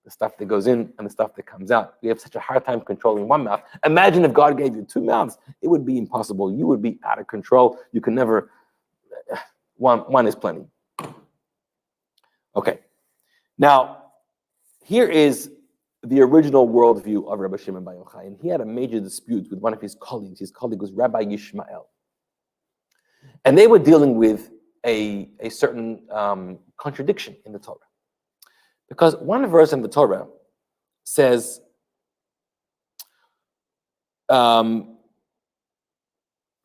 The stuff that goes in and the stuff that comes out. We have such a hard time controlling one mouth. Imagine if God gave you 2 mouths. It would be impossible. You would be out of control. You can never, one is plenty. Okay. Now, here is the original worldview of Rabbi Shimon bar Yochai, and he had a major dispute with one of his colleagues. His colleague was Rabbi Yishmael. And they were dealing with a certain contradiction in the Torah. Because one verse in the Torah says, Lo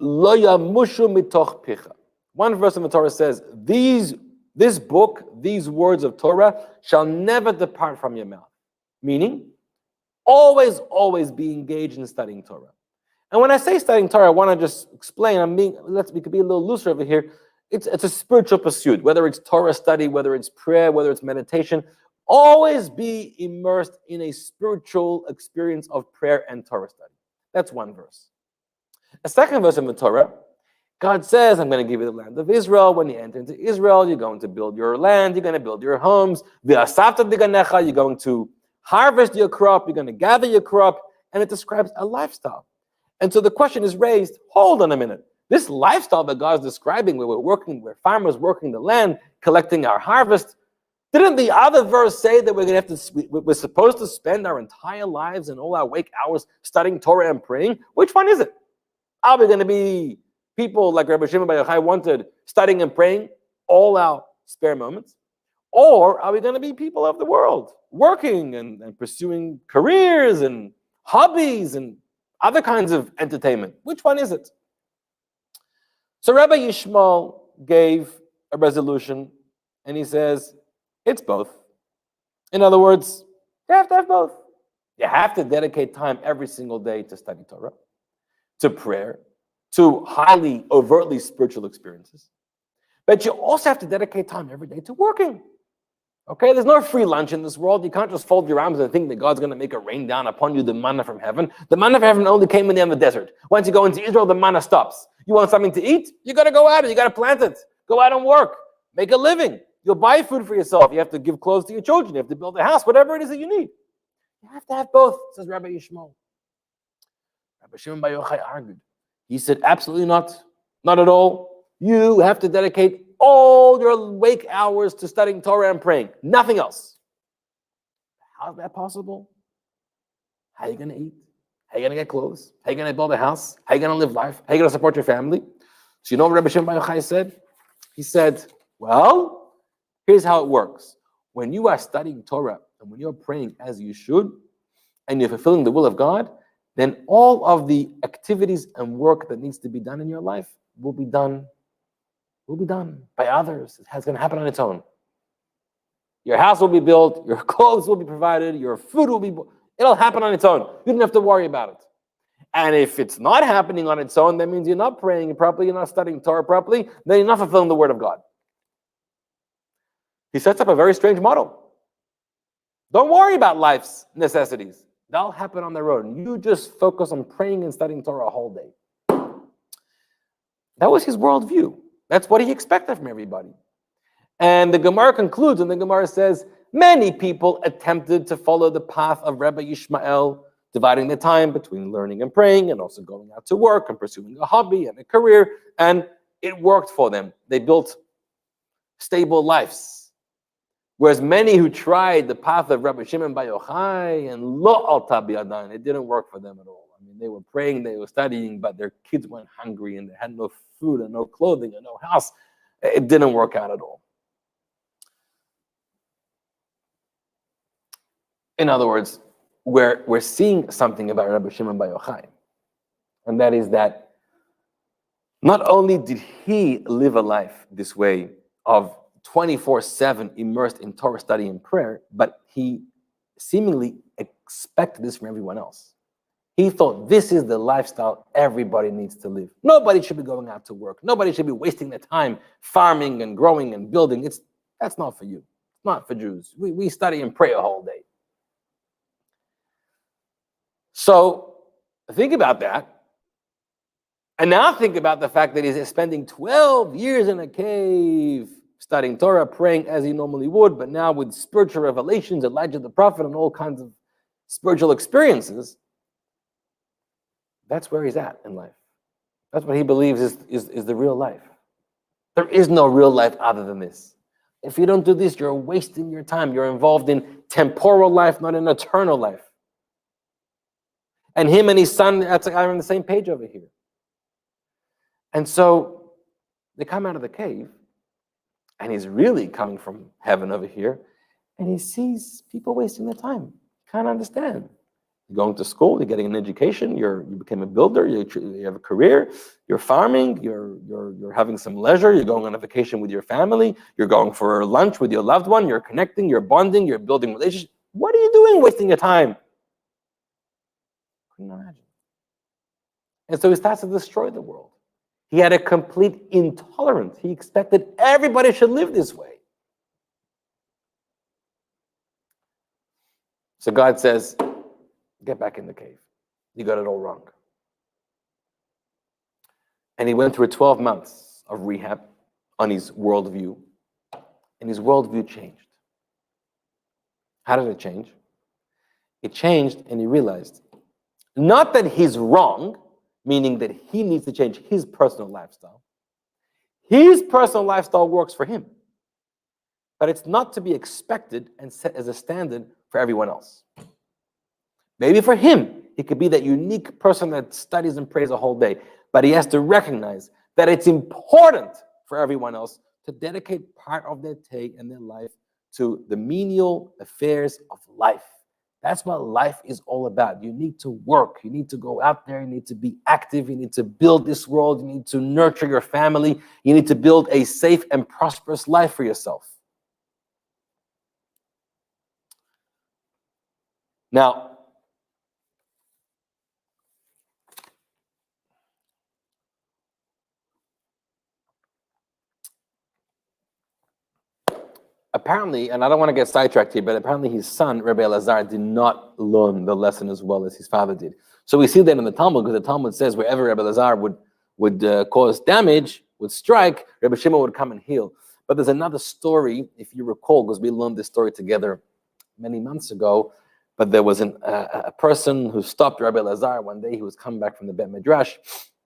yamushu mitoch picha. One verse in the Torah says, this book, these words of Torah, shall never depart from your mouth. Meaning, always, always be engaged in studying Torah. And when I say studying Torah, I want to just explain, we could be a little looser over here. It's a spiritual pursuit, whether it's Torah study, whether it's prayer, whether it's meditation. Always be immersed in a spiritual experience of prayer and Torah study. That's one verse. A second verse in the Torah, God says, I'm going to give you the land of Israel. When you enter into Israel, you're going to build your land, you're going to build your homes. You're going to harvest your crop, you're going to gather your crop, and it describes a lifestyle. And so the question is raised, hold on a minute. This lifestyle that God's describing, where farmers working the land, collecting our harvest, didn't the other verse say that we're supposed to spend our entire lives and all our wake hours studying Torah and praying? Which one is it? Are we going to be people like Rabbi Shimon bar Yochai wanted, studying and praying all our spare moments? Or are we going to be people of the world, working and pursuing careers and hobbies and other kinds of entertainment? Which one is it? So Rabbi Yishmael gave a resolution, and he says, it's both. In other words, you have to have both. You have to dedicate time every single day to study Torah, to prayer, to highly, overtly spiritual experiences. But you also have to dedicate time every day to working. Okay, there's no free lunch in this world. You can't just fold your arms and think that God's going to make it rain down upon you the manna from heaven. The manna from heaven only came in the desert. Once you go into Israel, the manna stops. You want something to eat? You got to go out and you got to plant it. Go out and work. Make a living. You'll buy food for yourself. You have to give clothes to your children. You have to build a house, whatever it is that you need. You have to have both, says Rabbi Yishmael. Rabbi Shimon bar Yochai argued. He said, absolutely not. Not at all. You have to dedicate all your wake hours to studying Torah and praying. Nothing else. How is that possible? How are you going to eat? How are you going to get clothes? How are you going to build a house? How are you going to live life? How are you going to support your family? So you know what Rabbi Shimon bar Yochai said? He said, well, here's how it works. When you are studying Torah and when you're praying as you should, and you're fulfilling the will of God, then all of the activities and work that needs to be done in your life will be done by others. It's going to happen on its own. Your house will be built, your clothes will be provided, your food will be, it'll happen on its own. You don't have to worry about it. And if it's not happening on its own, that means you're not praying properly, you're not studying Torah properly, then you're not fulfilling the word of God. He sets up a very strange model. Don't worry about life's necessities. They'll happen on their own. You just focus on praying and studying Torah a whole day. That was his worldview. That's what he expected from everybody. And the Gemara concludes, and the Gemara says, many people attempted to follow the path of Rabbi Yishmael, dividing their time between learning and praying, and also going out to work and pursuing a hobby and a career, and it worked for them. They built stable lives. Whereas many who tried the path of Rabbi Shimon bar Yochai and lo alta biyadan, it didn't work for them at all. I mean, they were praying, they were studying, but their kids went hungry and they had no food and no clothing and no house. It didn't work out at all. In other words, we're seeing something about Rabbi Shimon bar Yochai, and that is that not only did he live a life this way of 24/7 immersed in Torah study and prayer, but he seemingly expected this from everyone else. He thought this is the lifestyle everybody needs to live. Nobody should be going out to work. Nobody should be wasting their time farming and growing and building. That's not for you. It's not for Jews. We study and pray a whole day. So think about that. And now think about the fact that he's spending 12 years in a cave studying Torah, praying as he normally would, but now with spiritual revelations, Elijah the prophet, and all kinds of spiritual experiences. That's where he's at in life. That's what he believes is the real life. There is no real life other than this. If you don't do this, you're wasting your time. You're involved in temporal life, not in eternal life. And him and his son, that's are on the same page over here. And so they come out of the cave, and he's really coming from heaven over here, and he sees people wasting their time. Can't understand. You're going to school, you're getting an education, you became a builder, you have a career, you're farming, you're having some leisure, you're going on a vacation with your family, you're going for lunch with your loved one, you're connecting, you're bonding, you're building relationships. What are you doing wasting your time? Couldn't imagine. And so he starts to destroy the world. He had a complete intolerance. He expected everybody should live this way. So God says, get back in the cave. You got it all wrong. And he went through 12 months of rehab on his worldview. And his worldview changed. How did it change? It changed, and he realized, not that he's wrong, meaning that he needs to change his personal lifestyle. His personal lifestyle works for him. But it's not to be expected and set as a standard for everyone else. Maybe for him, he could be that unique person that studies and prays a whole day. But he has to recognize that it's important for everyone else to dedicate part of their day and their life to the menial affairs of life. That's what life is all about. You need to work. You need to go out there. You need to be active. You need to build this world. You need to nurture your family. You need to build a safe and prosperous life for yourself. Now, apparently, and I don't want to get sidetracked here, but apparently his son, Rabbi Elazar, did not learn the lesson as well as his father did. So we see that in the Talmud, because the Talmud says wherever Rabbi Elazar would cause damage, would strike, Rabbi Shimon would come and heal. But there's another story, if you recall, because we learned this story together many months ago, but there was a person who stopped Rabbi Elazar one day. He was coming back from the Bet Midrash,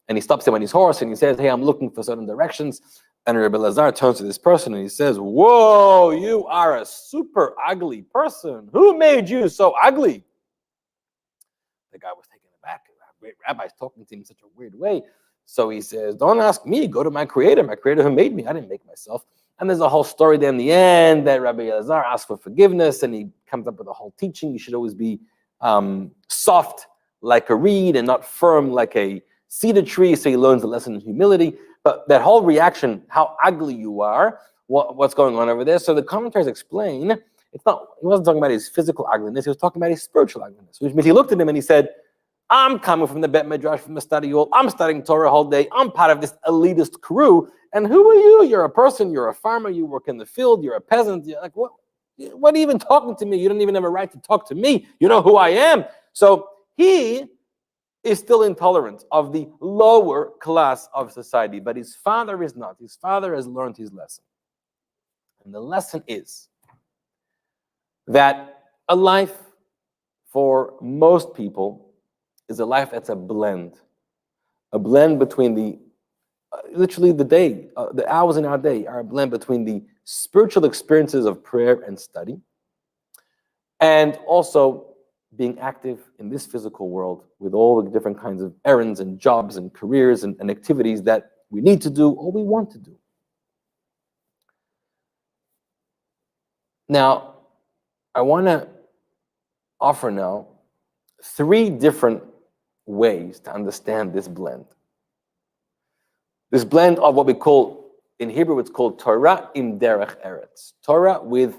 and he stops him on his horse, and he says, hey, I'm looking for certain directions. And Rabbi Elazar turns to this person and he says, whoa, you are a super ugly person. Who made you so ugly? The guy was taken aback. Rabbi's talking to him in such a weird way. So he says, don't ask me, go to my creator who made me. I didn't make myself. And there's a whole story there in the end that Rabbi Elazar asks for forgiveness, and he comes up with a whole teaching. You should always be soft like a reed and not firm like a cedar tree. So he learns the lesson in humility. But that whole reaction, how ugly you are, what's going on over there? So the commentaries explain, he wasn't talking about his physical ugliness, he was talking about his spiritual ugliness, which means he looked at him and he said, I'm coming from the Bet Midrash, from the study hall, I'm studying Torah a whole day, I'm part of this elitist crew, and who are you? You're a person, you're a farmer, you work in the field, you're a peasant, you're like, what are you even talking to me? You don't even have a right to talk to me. You know who I am. So he is still intolerant of the lower class of society, but his father is not. His father has learned his lesson. And the lesson is that a life for most people is a life that's a blend between literally the day, the hours in our day are a blend between the spiritual experiences of prayer and study, and also being active in this physical world with all the different kinds of errands and jobs and careers and activities that we need to do or we want to do. Now, I want to offer now 3 different ways to understand this blend. This blend of what we call, in Hebrew, it's called Torah im derech eretz. Torah with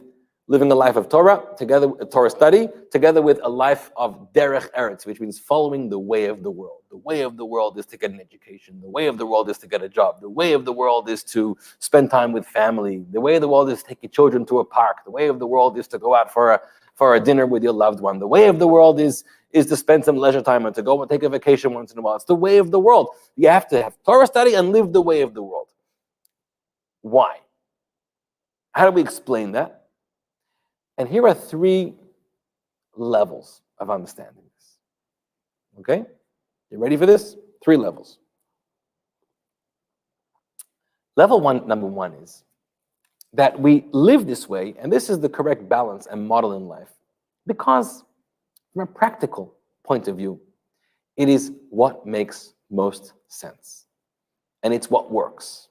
living a life of Torah, together with Torah study, together with a life of derech eretz, which means following the way of the world. The way of the world is to get an education. The way of the world is to get a job. The way of the world is to spend time with family. The way of the world is to take your children to a park. The way of the world is to go out for a dinner with your loved one. The way of the world is to spend some leisure time and to go and take a vacation once in a while. It's the way of the world. You have to have Torah study and live the way of the world. Why? How do we explain that? And here are 3 levels of understanding this. Okay? You ready for this? 3 levels. Number one is that we live this way, and this is the correct balance and model in life, because from a practical point of view, it is what makes most sense, and it's what works.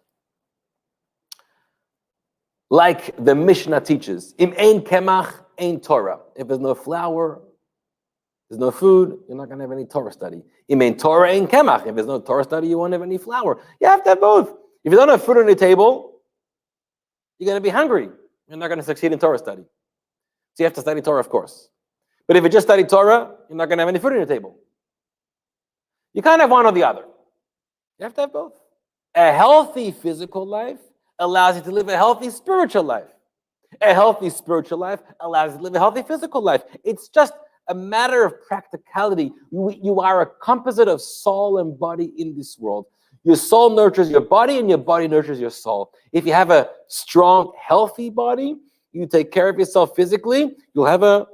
Like the Mishnah teaches, Im ein kemach, ein Torah. If there's no flour, there's no food, you're not going to have any Torah study. Im ein Torah, ein kemach. If there's no Torah study, you won't have any flour. You have to have both. If you don't have food on your table, you're going to be hungry. You're not going to succeed in Torah study. So you have to study Torah, of course. But if you just study Torah, you're not going to have any food on your table. You can't have one or the other. You have to have both. A healthy physical life allows you to live a healthy spiritual life. A healthy spiritual life allows you to live a healthy physical life. It's just a matter of practicality. You are a composite of soul and body in this world. Your soul nurtures your body, and your body nurtures your soul. If you have a strong, healthy body, you take care of yourself physically, you'll have a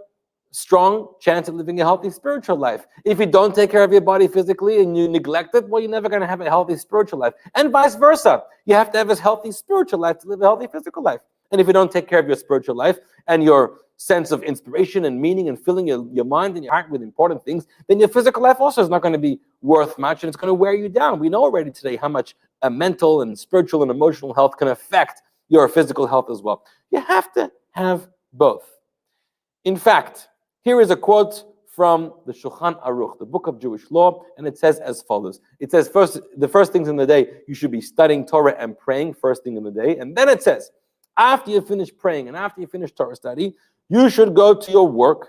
strong chance of living a healthy spiritual life. If you don't take care of your body physically and you neglect it, well, you're never going to have a healthy spiritual life. And vice versa. You have to have a healthy spiritual life to live a healthy physical life. And if you don't take care of your spiritual life and your sense of inspiration and meaning and filling your mind and your heart with important things, then your physical life also is not going to be worth much, and it's going to wear you down. We know already today how much mental and spiritual and emotional health can affect your physical health as well. You have to have both. In fact, here is a quote from the Shulchan Aruch, the book of Jewish law, and it says as follows. It says, the first things in the day, you should be studying Torah and praying first thing in the day. And then it says, after you finish praying and after you finish Torah study, you should go to your work,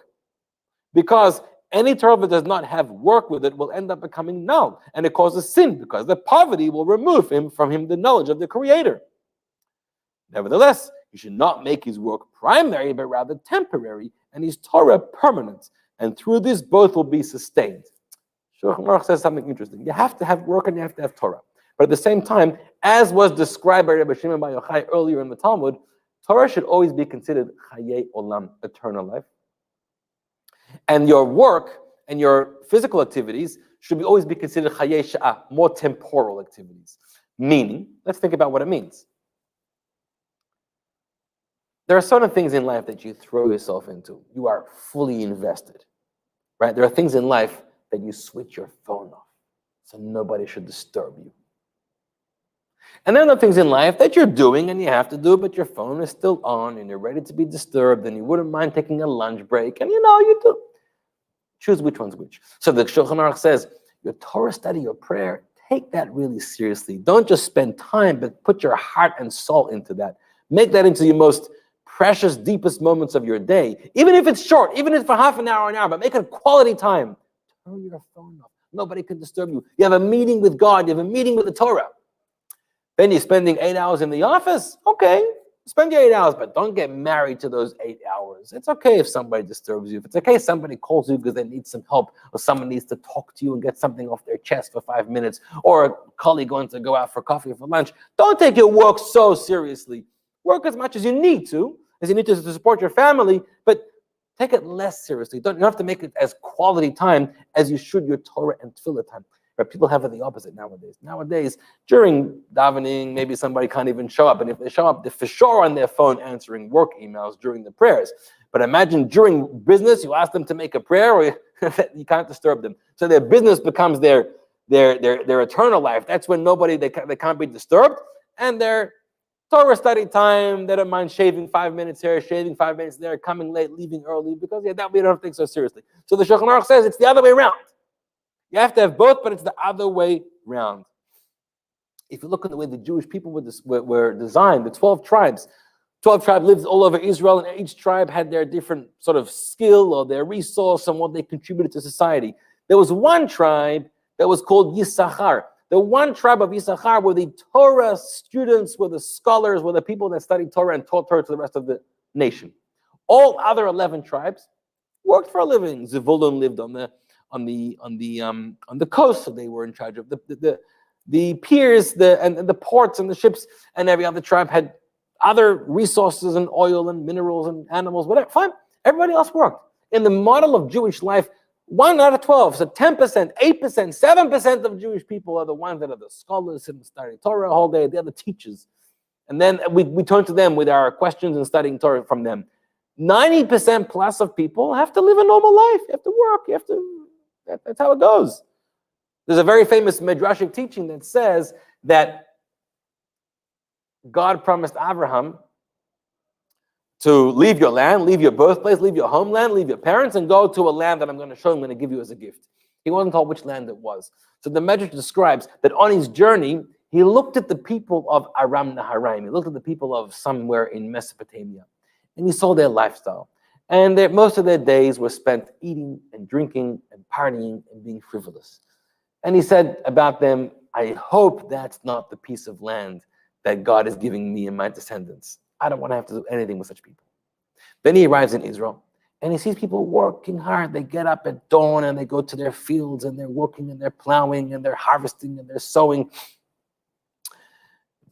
because any Torah that does not have work with it will end up becoming null, and it causes sin, because the poverty will remove from him the knowledge of the Creator. Nevertheless, you should not make his work primary, but rather temporary, and his Torah permanent. And through this, both will be sustained. Shulchan Aruch says something interesting. You have to have work and you have to have Torah. But at the same time, as was described by Rabbi Shimon by Yochai earlier in the Talmud, Torah should always be considered Chayei Olam, eternal life. And your work and your physical activities should always be considered Chayei Sha'ah, more temporal activities. Meaning, let's think about what it means. There are certain things in life that you throw yourself into. You are fully invested, right? There are things in life that you switch your phone off so nobody should disturb you. And then there are things in life that you're doing and you have to do, but your phone is still on and you're ready to be disturbed and you wouldn't mind taking a lunch break, and you do. Choose which one's which. So the Shulchan Aruch says, your Torah study, your prayer, take that really seriously. Don't just spend time, but put your heart and soul into that. Make that into your most precious, deepest moments of your day. Even if it's short, even if it's for half an hour, but make it quality time. Turn your phone off. Nobody can disturb you. You have a meeting with God. You have a meeting with the Torah. Then you're spending 8 hours in the office. Okay, spend your 8 hours, but don't get married to those 8 hours. It's okay if somebody disturbs you. If it's okay if somebody calls you because they need some help, or someone needs to talk to you and get something off their chest for 5 minutes, or a colleague wants to go out for coffee or for lunch. Don't take your work so seriously. Work as much as you need to support your family, but take it less seriously. You don't have to make it as quality time as you should your Torah and Tefillah time. But people have it the opposite nowadays. Nowadays, during davening, maybe somebody can't even show up. And if they show up, they're for sure on their phone answering work emails during the prayers. But imagine during business, you ask them to make a prayer, or you can't disturb them. So their business becomes their eternal life. That's when they can't be disturbed. And their Torah study time, they don't mind shaving 5 minutes here, shaving 5 minutes there, coming late, leaving early, because that we don't take so seriously. So the Shulchan Aruch says it's the other way around. You have to have both, but it's the other way around. If you look at the way the Jewish people were designed, the 12 tribes lived all over Israel, and each tribe had their different sort of skill or their resource and what they contributed to society. There was one tribe that was called Yisachar. The one tribe of Yisachar were the Torah students, were the scholars, were the people that studied Torah and taught Torah to the rest of the nation. All other 11 tribes worked for a living. Zevulun lived on the coast, so they were in charge of the piers, and the ports and the ships, and every other tribe had other resources and oil and minerals and animals, whatever. Fine, everybody else worked. In the model of Jewish life, 1 out of 12, so 10%, 8%, 7% of Jewish people are the ones that are the scholars and study Torah all day. They're the teachers. And then we turn to them with our questions and studying Torah from them. 90% plus of people have to live a normal life. You have to work. That's how it goes. There's a very famous Midrashic teaching that says that God promised Abraham to leave your land, leave your birthplace, leave your homeland, leave your parents, and go to a land that I'm going to show you, I'm going to give you as a gift. He wasn't told which land it was. So the Midrash describes that on his journey, he looked at the people of Aram Naharaim. He looked at the people of somewhere in Mesopotamia, and he saw their lifestyle. And most of their days were spent eating and drinking and partying and being frivolous. And he said about them, I hope that's not the piece of land that God is giving me and my descendants. I don't want to have to do anything with such people. Then he arrives in Israel, and he sees people working hard. They get up at dawn, and they go to their fields, and they're working, and they're plowing, and they're harvesting, and they're sowing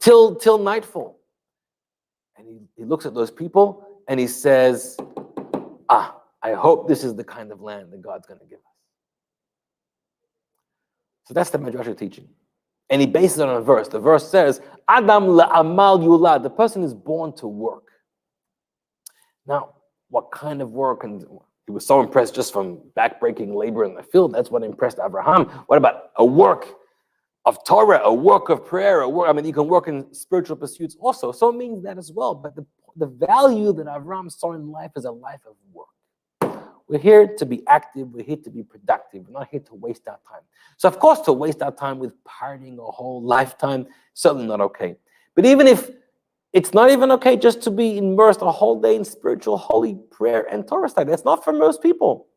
till nightfall. And he looks at those people, and he says, I hope this is the kind of land that God's going to give us. So that's the Midrashic teaching. And he bases it on a verse. The verse says, Adam la'amal yulad. The person is born to work. Now, what kind of work? And he was so impressed just from backbreaking labor in the field. That's what impressed Abraham. What about a work of Torah, a work of prayer, you can work in spiritual pursuits also. So it means that as well. But the value that Abraham saw in life is a life of work. We're here to be active. We're here to be productive. We're not here to waste our time. So, of course, to waste our time with partying a whole lifetime, certainly not okay. But even if it's not even okay just to be immersed a whole day in spiritual, holy prayer and Torah study, that's not for most people.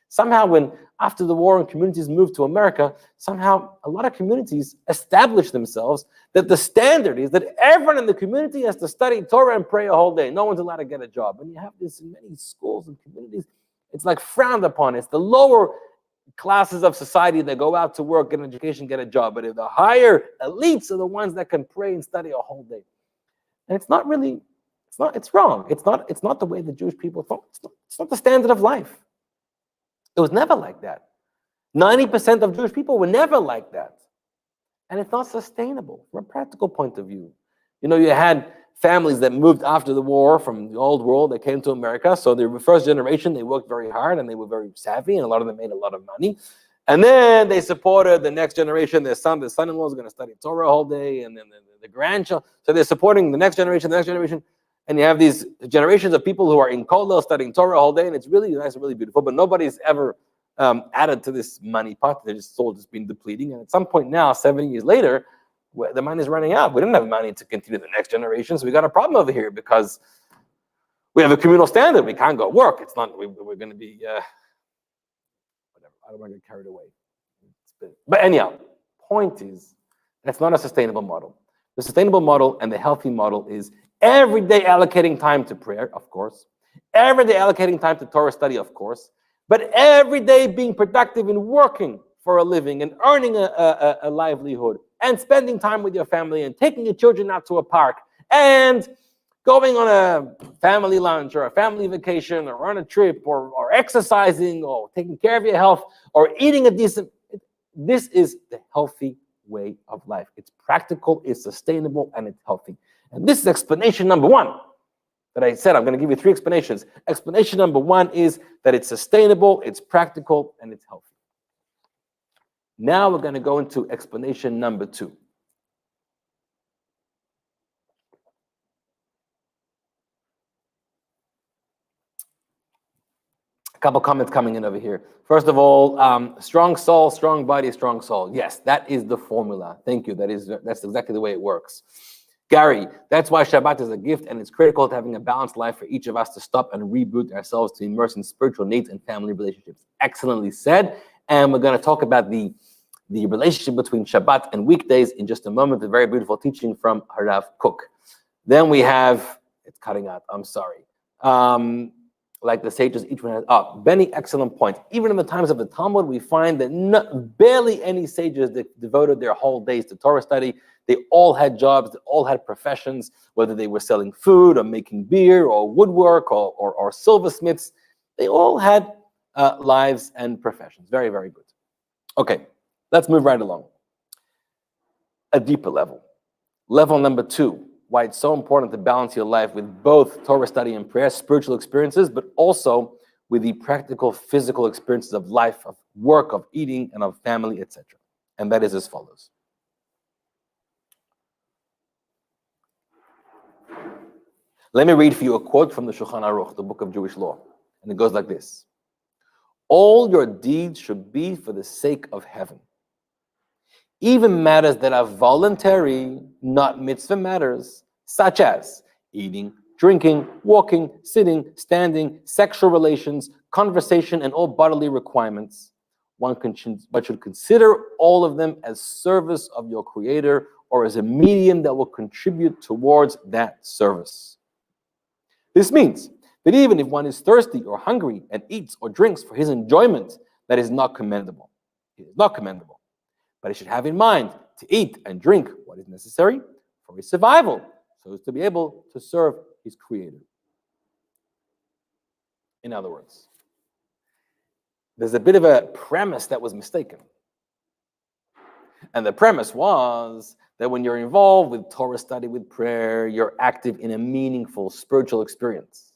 Somehow, when after the war and communities moved to America, somehow a lot of communities established themselves that the standard is that everyone in the community has to study Torah and pray a whole day. No one's allowed to get a job. And you have this in many schools and communities. It's like frowned upon. It's the lower classes of society that go out to work, get an education, get a job. But the higher elites are the ones that can pray and study a whole day. And it's not really, it's wrong. It's not the way the Jewish people thought. It's not the standard of life. It was never like that. 90% of Jewish people were never like that. And it's not sustainable from a practical point of view. You had families that moved after the war from the old world, they came to America. So the first generation, they worked very hard and they were very savvy, and a lot of them made a lot of money. And then they supported the next generation. Their son-in-law is going to study Torah all day, and then the grandchild. So they're supporting the next generation, and you have these generations of people who are in kollel studying Torah all day, and it's really nice and really beautiful. But nobody's ever added to this money pot. They're just all been depleting. And at some point now, 70 years later, the money is running out. We don't have money to continue the next generation, so we got a problem over here because we have a communal standard. We can't go work. It's not. We're going to be whatever. I don't want to get carried away. But anyhow, point is that's not a sustainable model. The sustainable model and the healthy model is every day allocating time to prayer, of course. Every day allocating time to Torah study, of course. But every day being productive in working for a living and earning a livelihood, and spending time with your family and taking your children out to a park and going on a family lunch or a family vacation or on a trip or exercising or taking care of your health or eating a decent. This is the healthy way of life. It's practical, it's sustainable, and it's healthy. And this is explanation number one that I said. I'm going to give you 3 explanations. Explanation number 1 is that it's sustainable, it's practical, and it's healthy. Now we're going to go into explanation number 2. A couple comments coming in over here. First of all, strong soul, strong body, strong soul. Yes, that is the formula. Thank you. That's exactly the way it works. Gary, that's why Shabbat is a gift, and it's critical to having a balanced life for each of us to stop and reboot ourselves to immerse in spiritual needs and family relationships. Excellently said. And we're going to talk about the relationship between Shabbat and weekdays in just a moment. A very beautiful teaching from Harav Kook. Then we have, it's cutting out, I'm sorry. Like the sages, each one has, Benny, excellent point. Even in the times of the Talmud, we find that barely any sages that devoted their whole days to Torah study. They all had jobs, they all had professions, whether they were selling food or making beer or woodwork or silversmiths. They all had lives and professions. Very, very good. Okay, let's move right along. A deeper level. Level number 2. why it's so important to balance your life with both Torah study and prayer, spiritual experiences, but also with the practical, physical experiences of life, of work, of eating, and of family, etc. And that is as follows. Let me read for you a quote from the Shulchan Aruch, the book of Jewish law. And it goes like this. All your deeds should be for the sake of heaven. Even matters that are voluntary, not mitzvah matters, such as eating, drinking, walking, sitting, standing, sexual relations, conversation, and all bodily requirements. One should consider all of them as service of your Creator or as a medium that will contribute towards that service. This means that even if one is thirsty or hungry and eats or drinks for his enjoyment, that is not commendable. It is not commendable. But he should have in mind to eat and drink what is necessary for his survival, so as to be able to serve his Creator. In other words, there's a bit of a premise that was mistaken. And the premise was that when you're involved with Torah study, with prayer, you're active in a meaningful spiritual experience.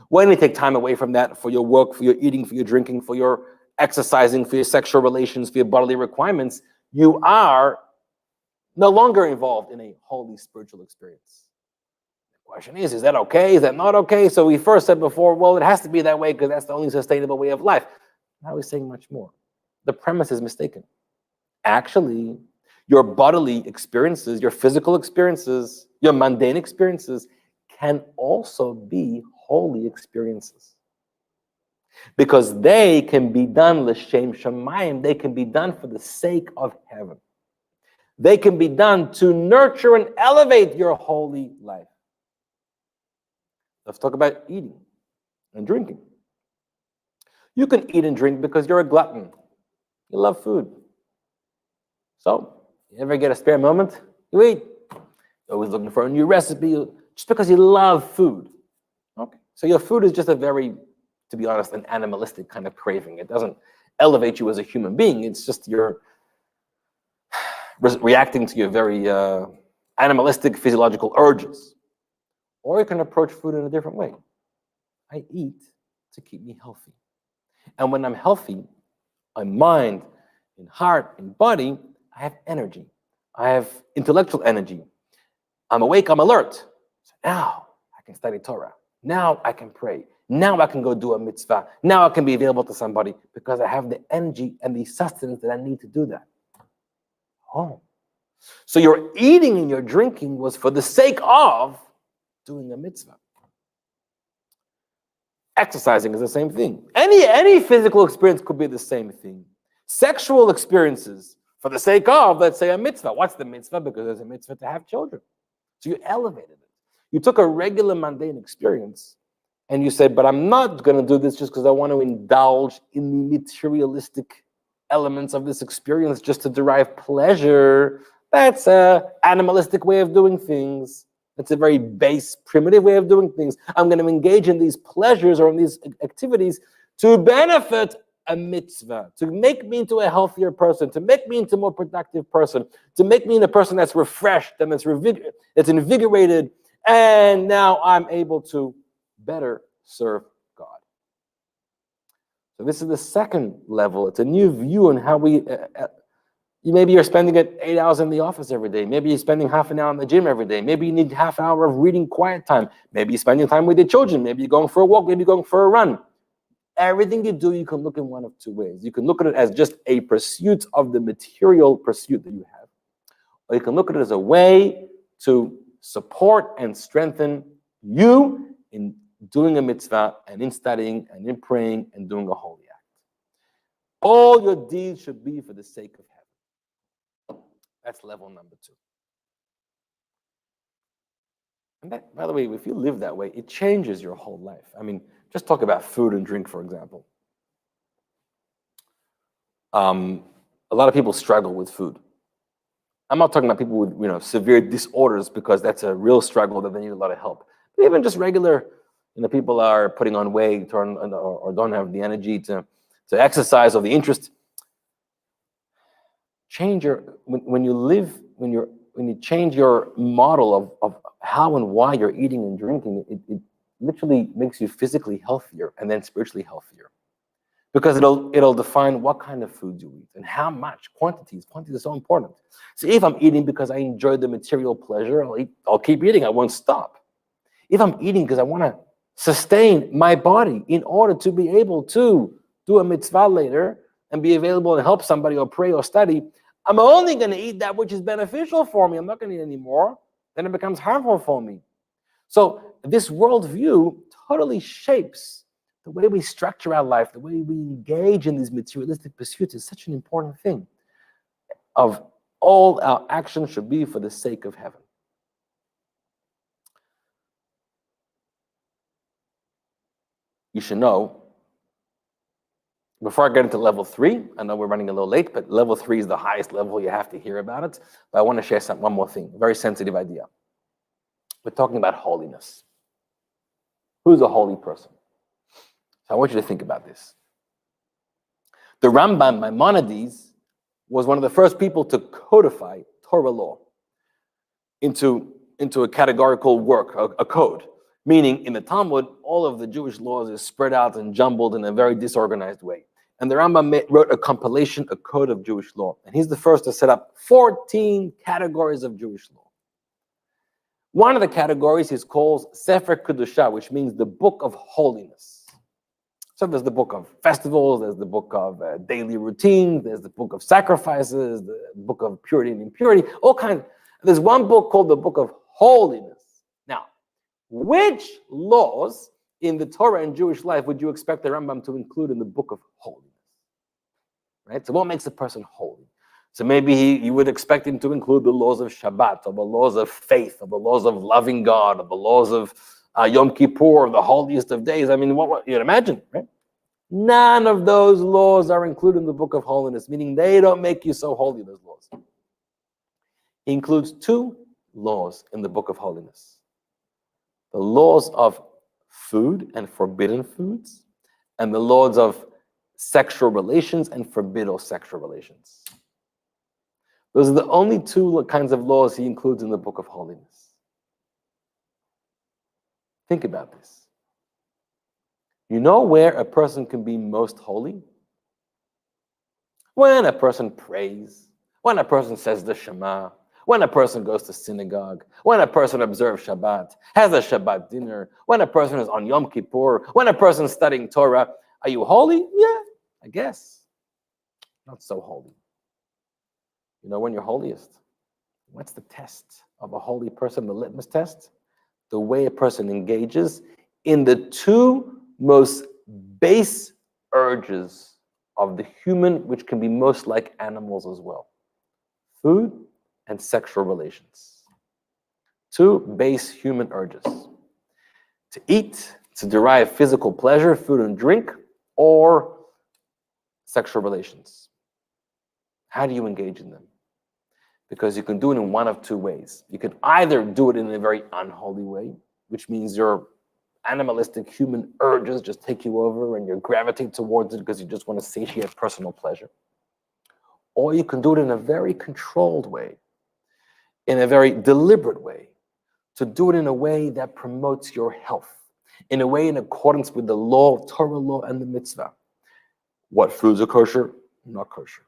When you take time away from that for your work, for your eating, for your drinking, for your exercising, for your sexual relations, for your bodily requirements, you are no longer involved in a holy spiritual experience. The question is that okay? Is that not okay? So we first said before, well, it has to be that way because that's the only sustainable way of life. Now we're saying much more. The premise is mistaken. Actually, your bodily experiences, your physical experiences, your mundane experiences can also be holy experiences. Because they can be done l'shem shamayim, they can be done for the sake of heaven. They can be done to nurture and elevate your holy life. Let's talk about eating and drinking. You can eat and drink because you're a glutton. You love food. So, you ever get a spare moment? You eat. You're always looking for a new recipe just because you love food. Okay. So your food is just a very, to be honest, an animalistic kind of craving. It doesn't elevate you as a human being. It's just you're reacting to your very animalistic physiological urges. Or you can approach food in a different way. I eat to keep me healthy. And when I'm healthy, in mind, in heart, in body, I have energy. I have intellectual energy. I'm awake, I'm alert. So now I can study Torah. Now I can pray. Now I can go do a mitzvah. Now I can be available to somebody because I have the energy and the sustenance that I need to do that. Oh. So your eating and your drinking was for the sake of doing a mitzvah. Exercising is the same thing. Any physical experience could be the same thing. Sexual experiences for the sake of, let's say, a mitzvah. What's the mitzvah? Because there's a mitzvah to have children. So you elevated it. You took a regular mundane experience and you said, but I'm not going to do this just because I want to indulge in the materialistic elements of this experience just to derive pleasure. That's an animalistic way of doing things. That's a very base, primitive way of doing things. I'm going to engage in these pleasures or in these activities to benefit a mitzvah, to make me into a healthier person, to make me into a more productive person, to make me into a person that's refreshed and that's invigorated, and now I'm able to better serve God. So this is the second level. It's a new view on how we, maybe you're spending 8 hours in the office every day. Maybe you're spending half an hour in the gym every day. Maybe you need half an hour of reading quiet time. Maybe you're spending time with your children. Maybe you're going for a walk. Maybe you're going for a run. Everything you do, you can look in one of two ways. You can look at it as just a pursuit of the material pursuit that you have. Or you can look at it as a way to support and strengthen you in doing a mitzvah and in studying and in praying and doing a holy act. All your deeds should be for the sake of heaven. That's level number 2. And that, by the way, if you live that way, it changes your whole life. I mean, just talk about food and drink, for example. A lot of people struggle with food. I'm not talking about people with severe disorders, because that's a real struggle that they need a lot of help. But even just regular, people are putting on weight or don't have the energy to exercise or the interest. When you change your model of how and why you're eating and drinking, it literally makes you physically healthier and then spiritually healthier. Because it'll define what kind of food you eat and how much. Quantities are so important. So if I'm eating because I enjoy the material pleasure, I'll keep eating. I won't stop. If I'm eating because I want to sustain my body in order to be able to do a mitzvah later and be available and help somebody or pray or study, I'm only going to eat that which is beneficial for me. I'm not going to eat any more. Then it becomes harmful for me. So this worldview totally shapes the way we structure our life, the way we engage in these materialistic pursuits is such an important thing. Of all our actions should be for the sake of heaven. You should know, before I get into level 3, I know we're running a little late, but level 3 is the highest level. You have to hear about it. But I want to share one more thing, a very sensitive idea. We're talking about holiness. Who's a holy person? So I want you to think about this. The Rambam, Maimonides, was one of the first people to codify Torah law into a categorical work, a code. Meaning, in the Talmud, all of the Jewish laws is spread out and jumbled in a very disorganized way. And the Rambam wrote a compilation, a code of Jewish law. And he's the first to set up 14 categories of Jewish law. One of the categories he calls Sefer Kedusha, which means the book of holiness. So there's the book of festivals, there's the book of daily routines, there's the book of sacrifices, the book of purity and impurity, all kinds. There's one book called the book of holiness. Now, which laws in the Torah and Jewish life would you expect the Rambam to include in the book of holiness? Right? So what makes a person holy? So maybe you would expect him to include the laws of Shabbat, or the laws of faith, or the laws of loving God, or the laws of Yom Kippur, the holiest of days. I mean, what you'd imagine, right? None of those laws are included in the book of holiness, meaning they don't make you so holy, those laws. He includes 2 laws in the book of holiness. The laws of food and forbidden foods, and the laws of sexual relations and forbidden sexual relations. Those are the only 2 kinds of laws he includes in the book of holiness. Think about this. You know where a person can be most holy? When a person prays, when a person says the Shema, when a person goes to synagogue, when a person observes Shabbat, has a Shabbat dinner, when a person is on Yom Kippur, when a person is studying Torah. Are you holy? Yeah, I guess. Not so holy. You know when you're holiest? What's the test of a holy person, the litmus test? The way a person engages in the 2 most base urges of the human, which can be most like animals as well. Food and sexual relations. 2 base human urges. To eat, to derive physical pleasure, food and drink, or sexual relations. How do you engage in them? Because you can do it in one of 2 ways. You can either do it in a very unholy way, which means your animalistic human urges just take you over and you gravitate towards it because you just want to satiate personal pleasure. Or you can do it in a very controlled way, in a very deliberate way, to do it in a way that promotes your health, in a way in accordance with the law, Torah law, and the mitzvah. What foods are kosher? Not kosher.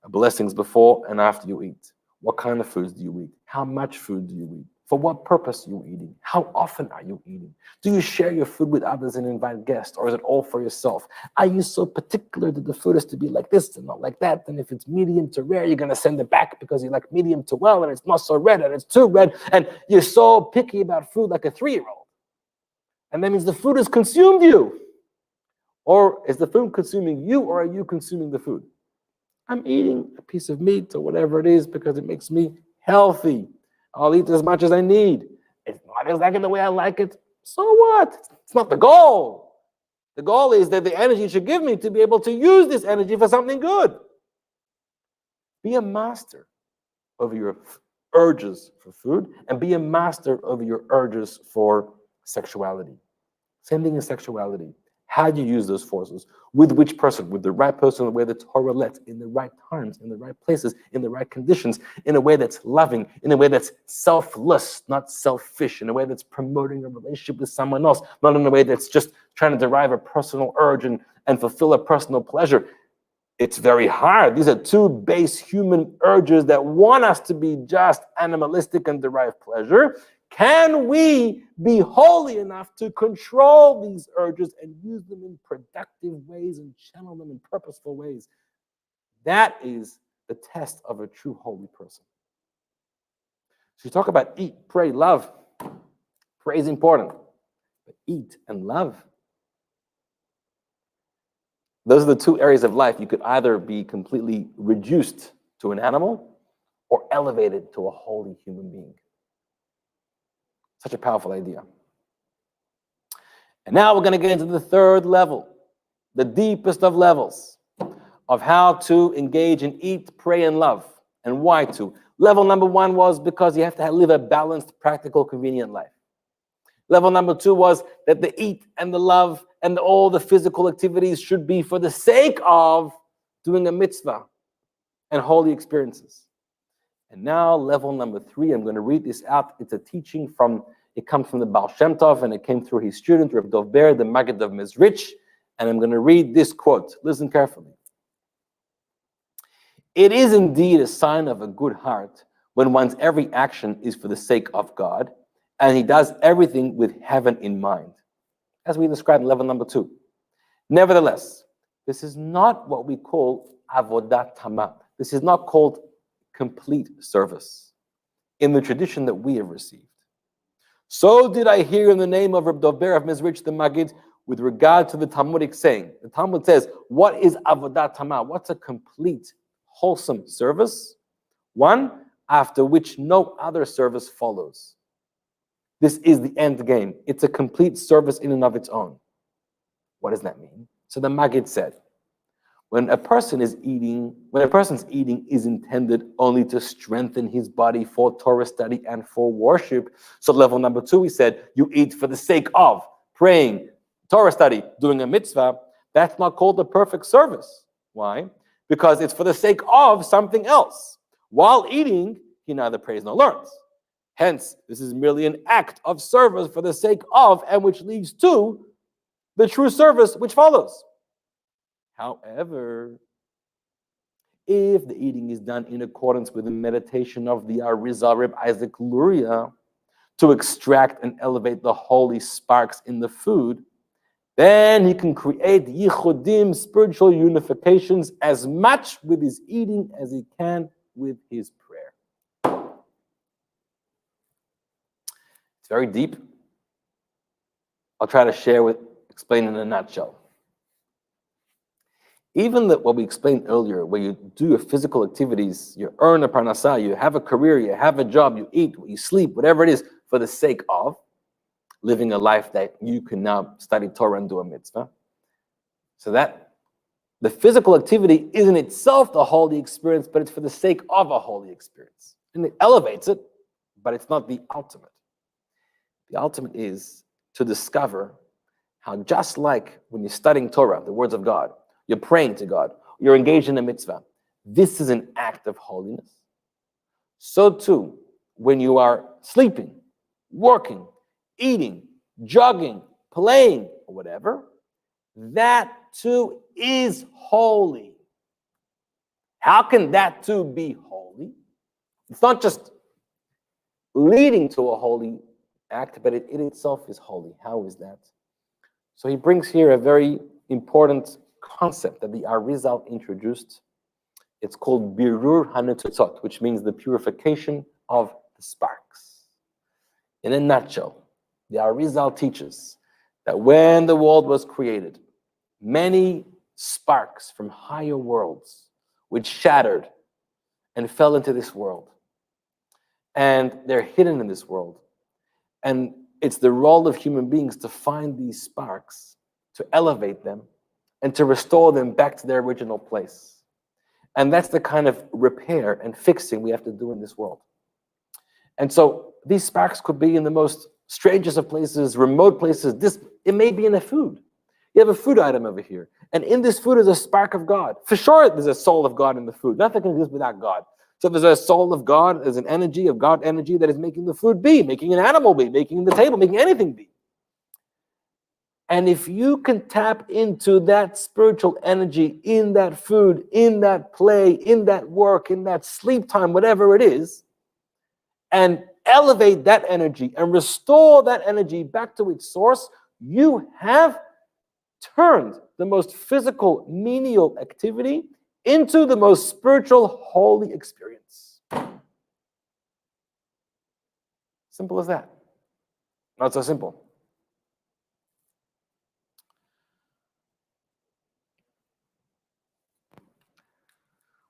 Blessings before and after you eat. What kind of foods do you eat? How much food do you eat? For what purpose are you eating? How often are you eating? Do you share your food with others and invite guests, or is it all for yourself? Are you so particular that the food is to be like this and not like that? And if it's medium to rare, you're going to send it back because you like medium to well, and it's not so red, and it's too red, and you're so picky about food like a 3-year-old. And that means the food has consumed you. Or is the food consuming you, or are you consuming the food? I'm eating a piece of meat or whatever it is because it makes me healthy. I'll eat as much as I need. It's not exactly the way I like it. So what? It's not the goal. The goal is that the energy should give me to be able to use this energy for something good. Be a master of your urges for food and be a master of your urges for sexuality. Same thing in sexuality. How do you use those forces? With which person? With the right person, the way the Torah lets, in the right times, in the right places, in the right conditions, in a way that's loving, in a way that's selfless, not selfish, in a way that's promoting a relationship with someone else, not in a way that's just trying to derive a personal urge and fulfill a personal pleasure. It's very hard. These are two base human urges that want us to be just animalistic and derive pleasure. Can we be holy enough to control these urges and use them in productive ways and channel them in purposeful ways? That is the test of a true holy person. So you talk about eat, pray, love. Pray is important, but eat and love. Those are the two areas of life. You could either be completely reduced to an animal or elevated to a holy human being. Such a powerful idea. And now we're going to get into the third level, the deepest of levels of how to engage in eat, pray, and love, and why to. Level number one was because you have to live a balanced, practical, convenient life. Level number two was that the eat and the love and all the physical activities should be for the sake of doing a mitzvah and holy experiences. And now level number three, I'm going to read this out. It's a teaching it comes from the Baal Shem Tov, and it came through his student, Rabbi Gilbert, the Maggid of Mezrich. And I'm going to read this quote. Listen carefully. It is indeed a sign of a good heart when one's every action is for the sake of God, and he does everything with heaven in mind, as we described in level number two. Nevertheless, this is not what we call avodat tama. This is not called complete service in the tradition that we have received. So did I hear in the name of Rabbi Dober of Mezrich the Maggid with regard to the Talmudic saying. The Talmud says, what is avodat tama? What's a complete, wholesome service? One, after which no other service follows. This is the end game. It's a complete service in and of its own. What does that mean? So the Maggid said, when a person's eating is intended only to strengthen his body for Torah study and for worship. So level number two, we said, you eat for the sake of praying, Torah study, doing a mitzvah. That's not called a perfect service. Why? Because it's for the sake of something else. While eating, he neither prays nor learns. Hence, this is merely an act of service for the sake of, and which leads to the true service which follows. However, if the eating is done in accordance with the meditation of the Arizal Reb Isaac Luria to extract and elevate the holy sparks in the food, then he can create yichudim, spiritual unifications, as much with his eating as he can with his prayer. It's very deep. I'll try to explain in a nutshell. Even what we explained earlier, where you do your physical activities, you earn a parnasah, you have a career, you have a job, you eat, you sleep, whatever it is, for the sake of living a life that you can now study Torah and do a mitzvah. So that the physical activity is in itself the holy experience, but it's for the sake of a holy experience. And it elevates it, but it's not the ultimate. The ultimate is to discover how, just like when you're studying Torah, the words of God, you're praying to God, you're engaged in a mitzvah, this is an act of holiness. So too, when you are sleeping, working, eating, jogging, playing, or whatever, that too is holy. How can that too be holy? It's not just leading to a holy act, but it in itself is holy. How is that? So he brings here a very important concept that the Arizal introduced. It's called Birur HaNetzotzot, which means the purification of the sparks. In a nutshell, the Arizal teaches that when the world was created, many sparks from higher worlds which shattered and fell into this world. And they're hidden in this world. And it's the role of human beings to find these sparks, to elevate them, and to restore them back to their original place. And that's the kind of repair and fixing we have to do in this world. And so these sparks could be in the most strangest of places, remote places. It may be in the food. You have a food item over here. And in this food is a spark of God. For sure, there's a soul of God in the food. Nothing can exist without God. So there's a soul of God, there's an energy of God energy that is making the food be, making an animal be, making the table, making anything be. And if you can tap into that spiritual energy in that food, in that play, in that work, in that sleep time, whatever it is, and elevate that energy and restore that energy back to its source, you have turned the most physical, menial activity into the most spiritual, holy experience. Simple as that. Not so simple.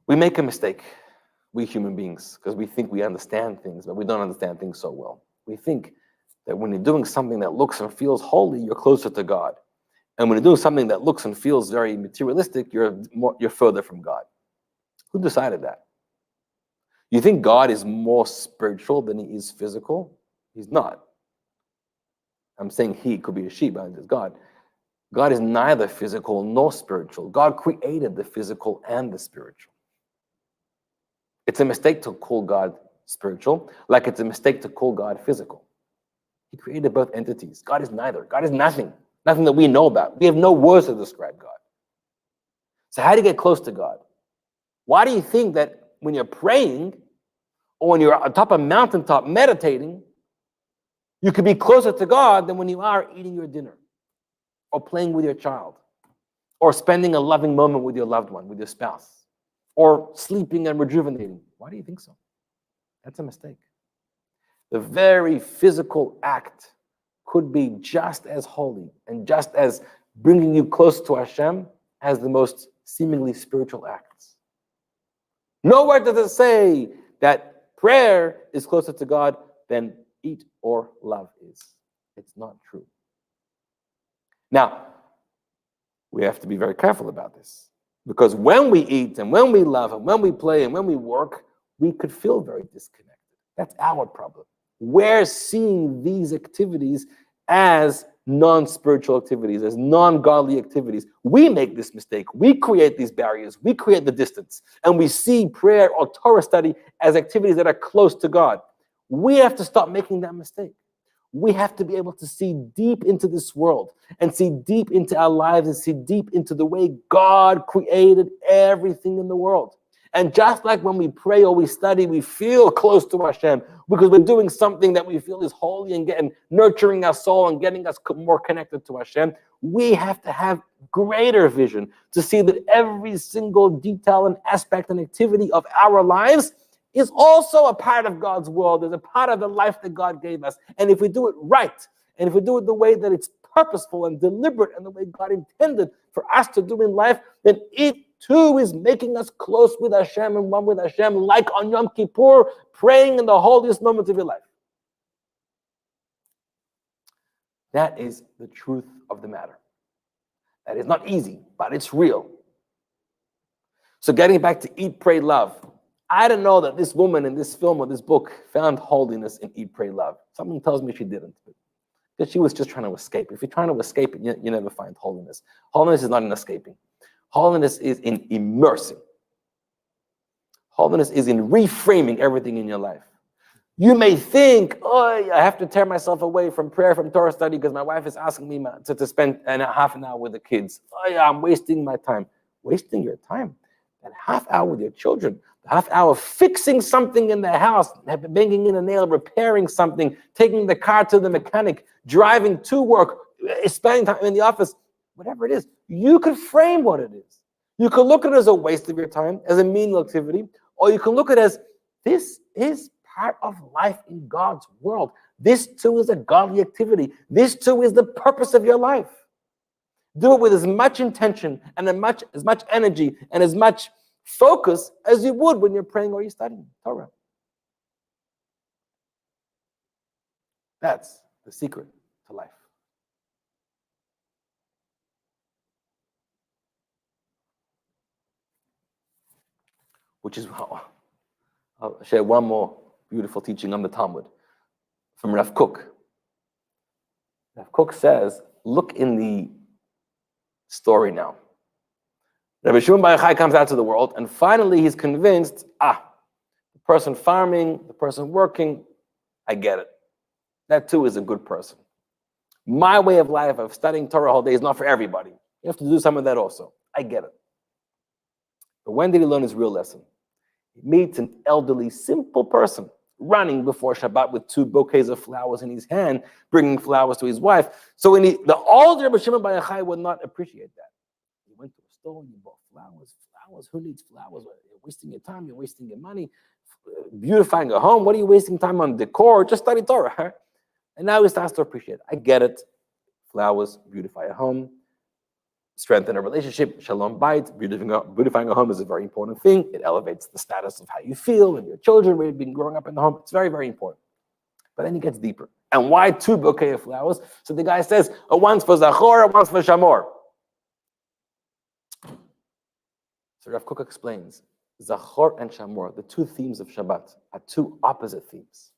We make a mistake, we human beings, because we think we understand things, but we don't understand things so well. We think that when you're doing something that looks and feels holy, you're closer to God. And when you're doing something that looks and feels very materialistic, you're further from God. Who decided that? You think God is more spiritual than he is physical? He's not. I'm saying he could be a she, but it's God. God is neither physical nor spiritual. God created the physical and the spiritual. It's a mistake to call God spiritual, like it's a mistake to call God physical. He created both entities. God is neither. God is nothing. Nothing that we know about. We have no words to describe God. So how do you get close to God? Why do you think that when you're praying or when you're on top of a mountaintop meditating, you could be closer to God than when you are eating your dinner or playing with your child or spending a loving moment with your loved one, with your spouse, or sleeping and rejuvenating? Why do you think so? That's a mistake. The very physical act could be just as holy and just as bringing you close to Hashem as the most seemingly spiritual acts. Nowhere does it say that prayer is closer to God than eat or love is. It's not true. Now, we have to be very careful about this, because when we eat and when we love and when we play and when we work, we could feel very disconnected. That's our problem. We're seeing these activities as non-spiritual activities, as non-godly activities. We make this mistake. We create these barriers. We create the distance. And we see prayer or Torah study as activities that are close to God. We have to stop making that mistake. We have to be able to see deep into this world and see deep into our lives and see deep into the way God created everything in the world. And just like when we pray or we study, we feel close to Hashem because we're doing something that we feel is holy and nurturing our soul and getting us more connected to Hashem. We have to have greater vision to see that every single detail and aspect and activity of our lives is also a part of God's world, is a part of the life that God gave us. And if we do it right, and if we do it the way that it's purposeful and deliberate and the way God intended for us to do in life, then it too is making us close with Hashem and one with Hashem, like on Yom Kippur, praying in the holiest moments of your life. That is the truth of the matter. That is not easy, but it's real. So getting back to eat, pray, love. I don't know that this woman in this film or this book found holiness in eat, pray, love. Something tells me she didn't. That she was just trying to escape. If you're trying to escape, you never find holiness. Holiness is not in escaping. Holiness is in immersing. Holiness is in reframing everything in your life. You may think, oh, I have to tear myself away from prayer, from Torah study, because my wife is asking me to spend half an hour with the kids. Oh, yeah, I'm wasting my time. Wasting your time? That half hour with your children, the half hour fixing something in the house, banging in a nail, repairing something, taking the car to the mechanic, driving to work, spending time in the office, whatever it is, you could frame what it is. You could look at it as a waste of your time, as a meaningless activity, or you can look at it as this is part of life in God's world. This too is a godly activity. This too is the purpose of your life. Do it with as much intention and as much energy and as much focus as you would when you're praying or you're studying Torah. That's the secret to life. Which is how I'll share one more beautiful teaching on the Talmud from Rav Kook. Rav Kook says, look in the story now. Rabbi Shimon Bar Yochai comes out to the world, and finally he's convinced, the person farming, the person working, I get it. That too is a good person. My way of life of studying Torah all day is not for everybody. You have to do some of that also. I get it. But when did he learn his real lesson? He meets an elderly, simple person running before Shabbat with 2 bouquets of flowers in his hand, bringing flowers to his wife. So when the older Rabbi Shimon Bar Yochai would not appreciate that. He went to a store and he bought flowers. Flowers, who needs flowers? You're wasting your time, you're wasting your money. Beautifying a home, what are you wasting time on decor? Just study Torah. Huh? And now he starts to appreciate it. I get it. Flowers beautify a home, strengthen a relationship, shalom bait. Beautifying a home is a very important thing. It elevates the status of how you feel and your children when you've been growing up in the home. It's very, very important. But then he gets deeper. And why 2 bouquets of flowers? So the guy says, one's for Zachor, one's for Shamor. So Rav Kook explains, Zachor and Shamor, the 2 themes of Shabbat, are 2 opposite themes.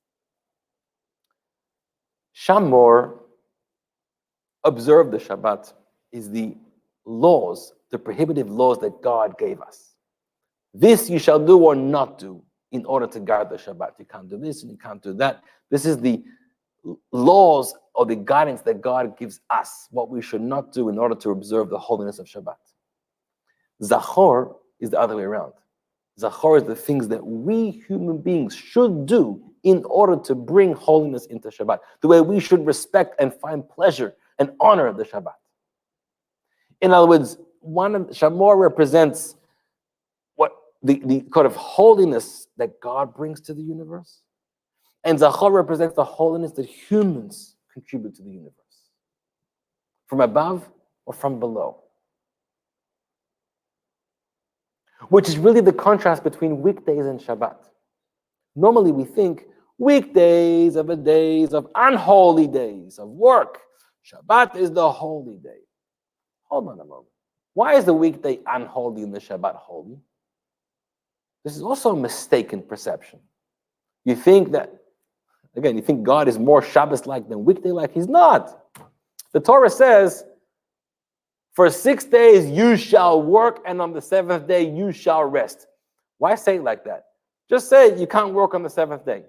Shamor, observe the Shabbat, is the laws, the prohibitive laws that God gave us. This you shall do or not do in order to guard the Shabbat. You can't do this and you can't do that. This is the laws or the guidance that God gives us, what we should not do in order to observe the holiness of Shabbat. Zachor is the other way around. Zachor is the things that we human beings should do in order to bring holiness into Shabbat. The way we should respect and find pleasure and honor the Shabbat. In other words, Shamor represents what the kind of holiness that God brings to the universe. And Zachor represents the holiness that humans contribute to the universe. From above or from below. Which is really the contrast between weekdays and Shabbat. Normally we think weekdays are the days of unholy days, of work. Shabbat is the holy day. Hold on a moment. Why is the weekday unholy and the Shabbat holy? This is also a mistaken perception. You think that, again, you think God is more Shabbos-like than weekday-like. He's not. The Torah says, for 6 days you shall work, and on the 7th day you shall rest. Why say it like that? Just say you can't work on the 7th day.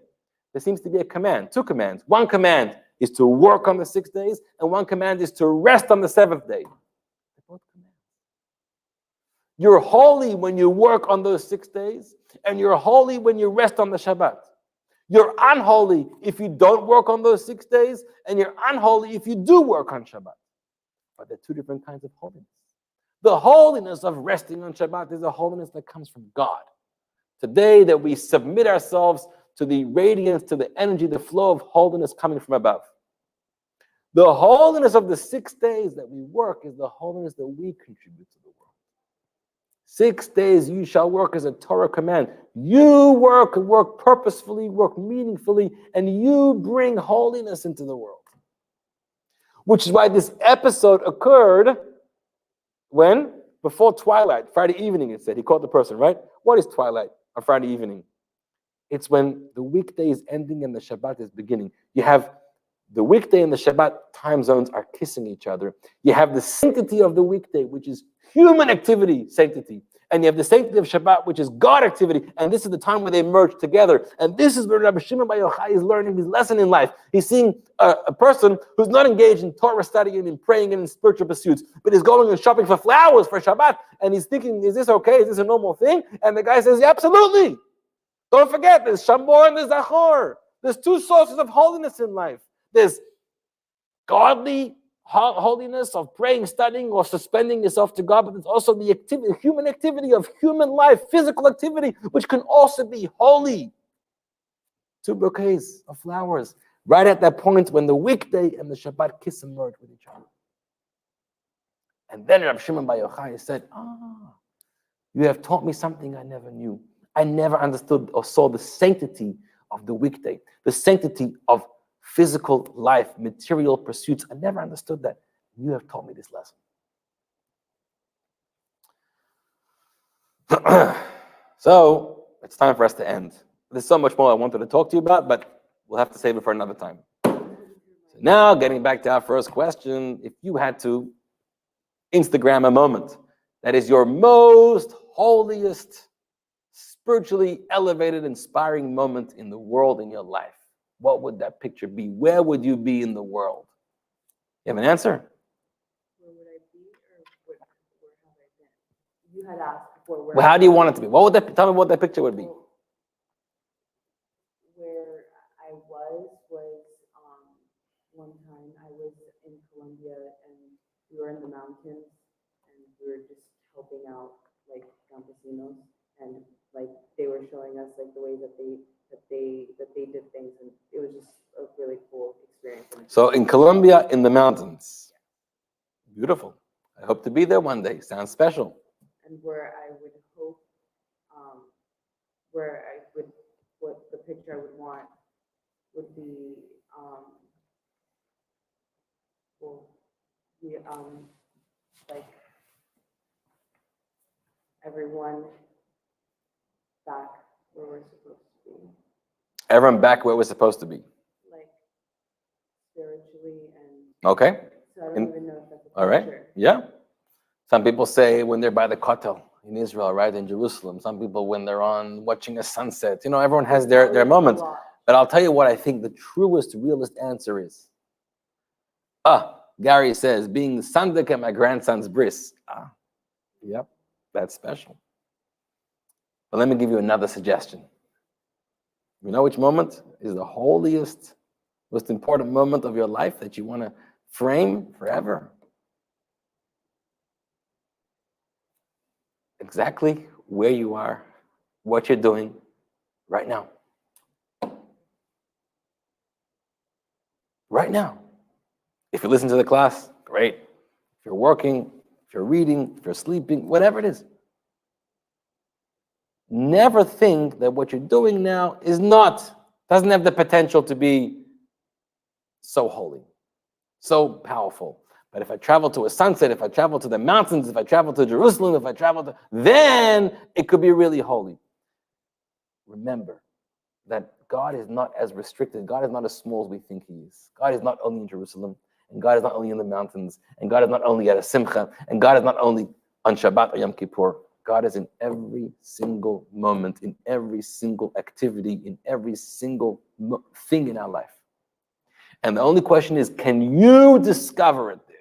There seems to be a command, 2 commands. One command is to work on the 6 days, and one command is to rest on the 7th day. Both commands. You're holy when you work on those 6 days, and you're holy when you rest on the Shabbat. You're unholy if you don't work on those 6 days, and you're unholy if you do work on Shabbat. But they're 2 different kinds of holiness. The holiness of resting on Shabbat is a holiness that comes from God. Today that we submit ourselves to the radiance, to the energy, the flow of holiness coming from above. The holiness of the 6 days that we work is the holiness that we contribute to the world. 6 days you shall work as a Torah command. You work purposefully, work meaningfully, and you bring holiness into the world. Which is why this episode occurred when? Before twilight, Friday evening, it said. He called the person, right? What is twilight on Friday evening? It's when the weekday is ending and the Shabbat is beginning. You have the weekday and the Shabbat time zones are kissing each other. You have the sanctity of the weekday, which is human activity, sanctity. And you have the sanctity of Shabbat, which is God activity. And this is the time where they merge together. And this is where Rabbi Shimon Bar Yochai is learning his lesson in life. He's seeing a person who's not engaged in Torah study and in praying and in spiritual pursuits, but is going and shopping for flowers for Shabbat. And he's thinking, is this okay? Is this a normal thing? And the guy says, yeah, absolutely. Don't forget, there's Shamor and there's Zachor. There's 2 sources of holiness in life. There's godly holiness of praying, studying, or suspending yourself to God, but there's also the activity, human activity of human life, physical activity, which can also be holy. 2 bouquets of flowers, right at that point when the weekday and the Shabbat kiss and merge with each other. And then Rabbi Shimon Bar Yochai said, you have taught me something I never knew. I never understood or saw the sanctity of the weekday, the sanctity of physical life, material pursuits. I never understood that. You have taught me this lesson. So it's time for us to end. There's so much more I wanted to talk to you about, but we'll have to save it for another time. So now, getting back to our first question, if you had to Instagram a moment that is your most holiest, spiritually elevated, inspiring moment in the world, in your life, what would that picture be? Where would you be in the world? You have an answer? Where would I be, or where have I been? You had asked before. Well, how do you want it to be? What would that? Tell me what that picture would be. Where I was one time I was in Colombia, and we were in the mountains, and we were just helping out like campesinos, and like they were showing us like the way that they did things, and it was just a really cool experience. So in Colombia, in the mountains. Beautiful. I hope to be there one day. Sounds special. And where I would hope, what the picture I would want would be, like everyone back where we're supposed to be. Everyone back where we're supposed to be. Like spiritually and. Okay. So I don't even know if that's a picture. All right. Yeah. Some people say when they're by the Kotel in Israel, right, in Jerusalem. Some people when they're on watching a sunset. You know, everyone has their moments. But I'll tell you what I think the truest, realist answer is. Gary says, being Sandik at my grandson's bris. Yep, that's special. But let me give you another suggestion. You know which moment is the holiest, most important moment of your life that you want to frame forever? Exactly where you are, what you're doing right now. Right now. If you listen to the class, great. If you're working, if you're reading, if you're sleeping, whatever it is. Never think that what you're doing now doesn't have the potential to be so holy, so powerful. But if I travel to a sunset, if I travel to the mountains, if I travel to Jerusalem, if I travel to, then it could be really holy. Remember that God is not as restricted. God is not as small as we think he is. God is not only in Jerusalem, and God is not only in the mountains, and God is not only at a simcha, and God is not only on Shabbat or Yom Kippur. God is in every single moment, in every single activity, in every single thing in our life. And the only question is, can you discover it there?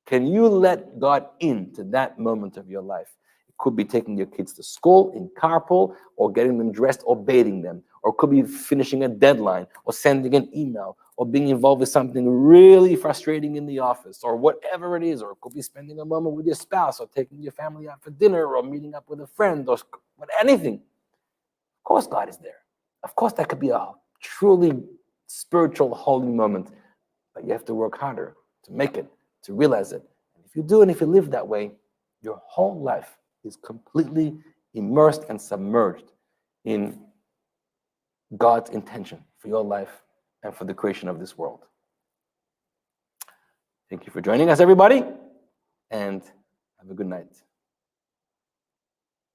Can you let God into that moment of your life? It could be taking your kids to school in carpool, or getting them dressed, or bathing them, or it could be finishing a deadline, or sending an email, or being involved with something really frustrating in the office, or whatever it is, or it could be spending a moment with your spouse, or taking your family out for dinner, or meeting up with a friend, or anything. Of course God is there. Of course that could be a truly spiritual, holy moment, but you have to work harder to make it, to realize it. And if you do, and if you live that way, your whole life is completely immersed and submerged in God's intention for your life and for the creation of this world. Thank you for joining us, everybody, and have a good night.